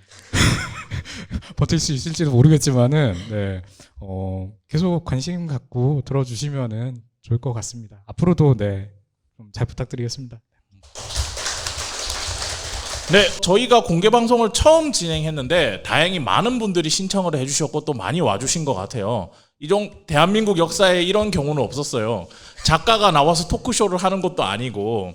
버틸 수 있을지도 모르겠지만은 네, 계속 관심 갖고 들어주시면은 좋을 것 같습니다. 앞으로도 네, 좀 잘 부탁드리겠습니다. 네, 저희가 공개 방송을 처음 진행했는데 다행히 많은 분들이 신청을 해주셨고 또 많이 와주신 것 같아요. 대한민국 역사에 이런 경우는 없었어요. 작가가 나와서 토크쇼를 하는 것도 아니고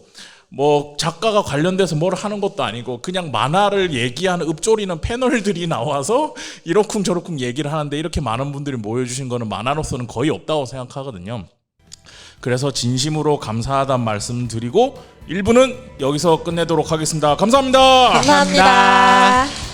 뭐 작가가 관련돼서 뭘 하는 것도 아니고 그냥 만화를 얘기하는 읊조리는 패널들이 나와서 이러쿵 저러쿵 얘기를 하는데 이렇게 많은 분들이 모여주신 거는 만화로서는 거의 없다고 생각하거든요. 그래서 진심으로 감사하다는 말씀 드리고 1부는 여기서 끝내도록 하겠습니다. 감사합니다. 감사합니다.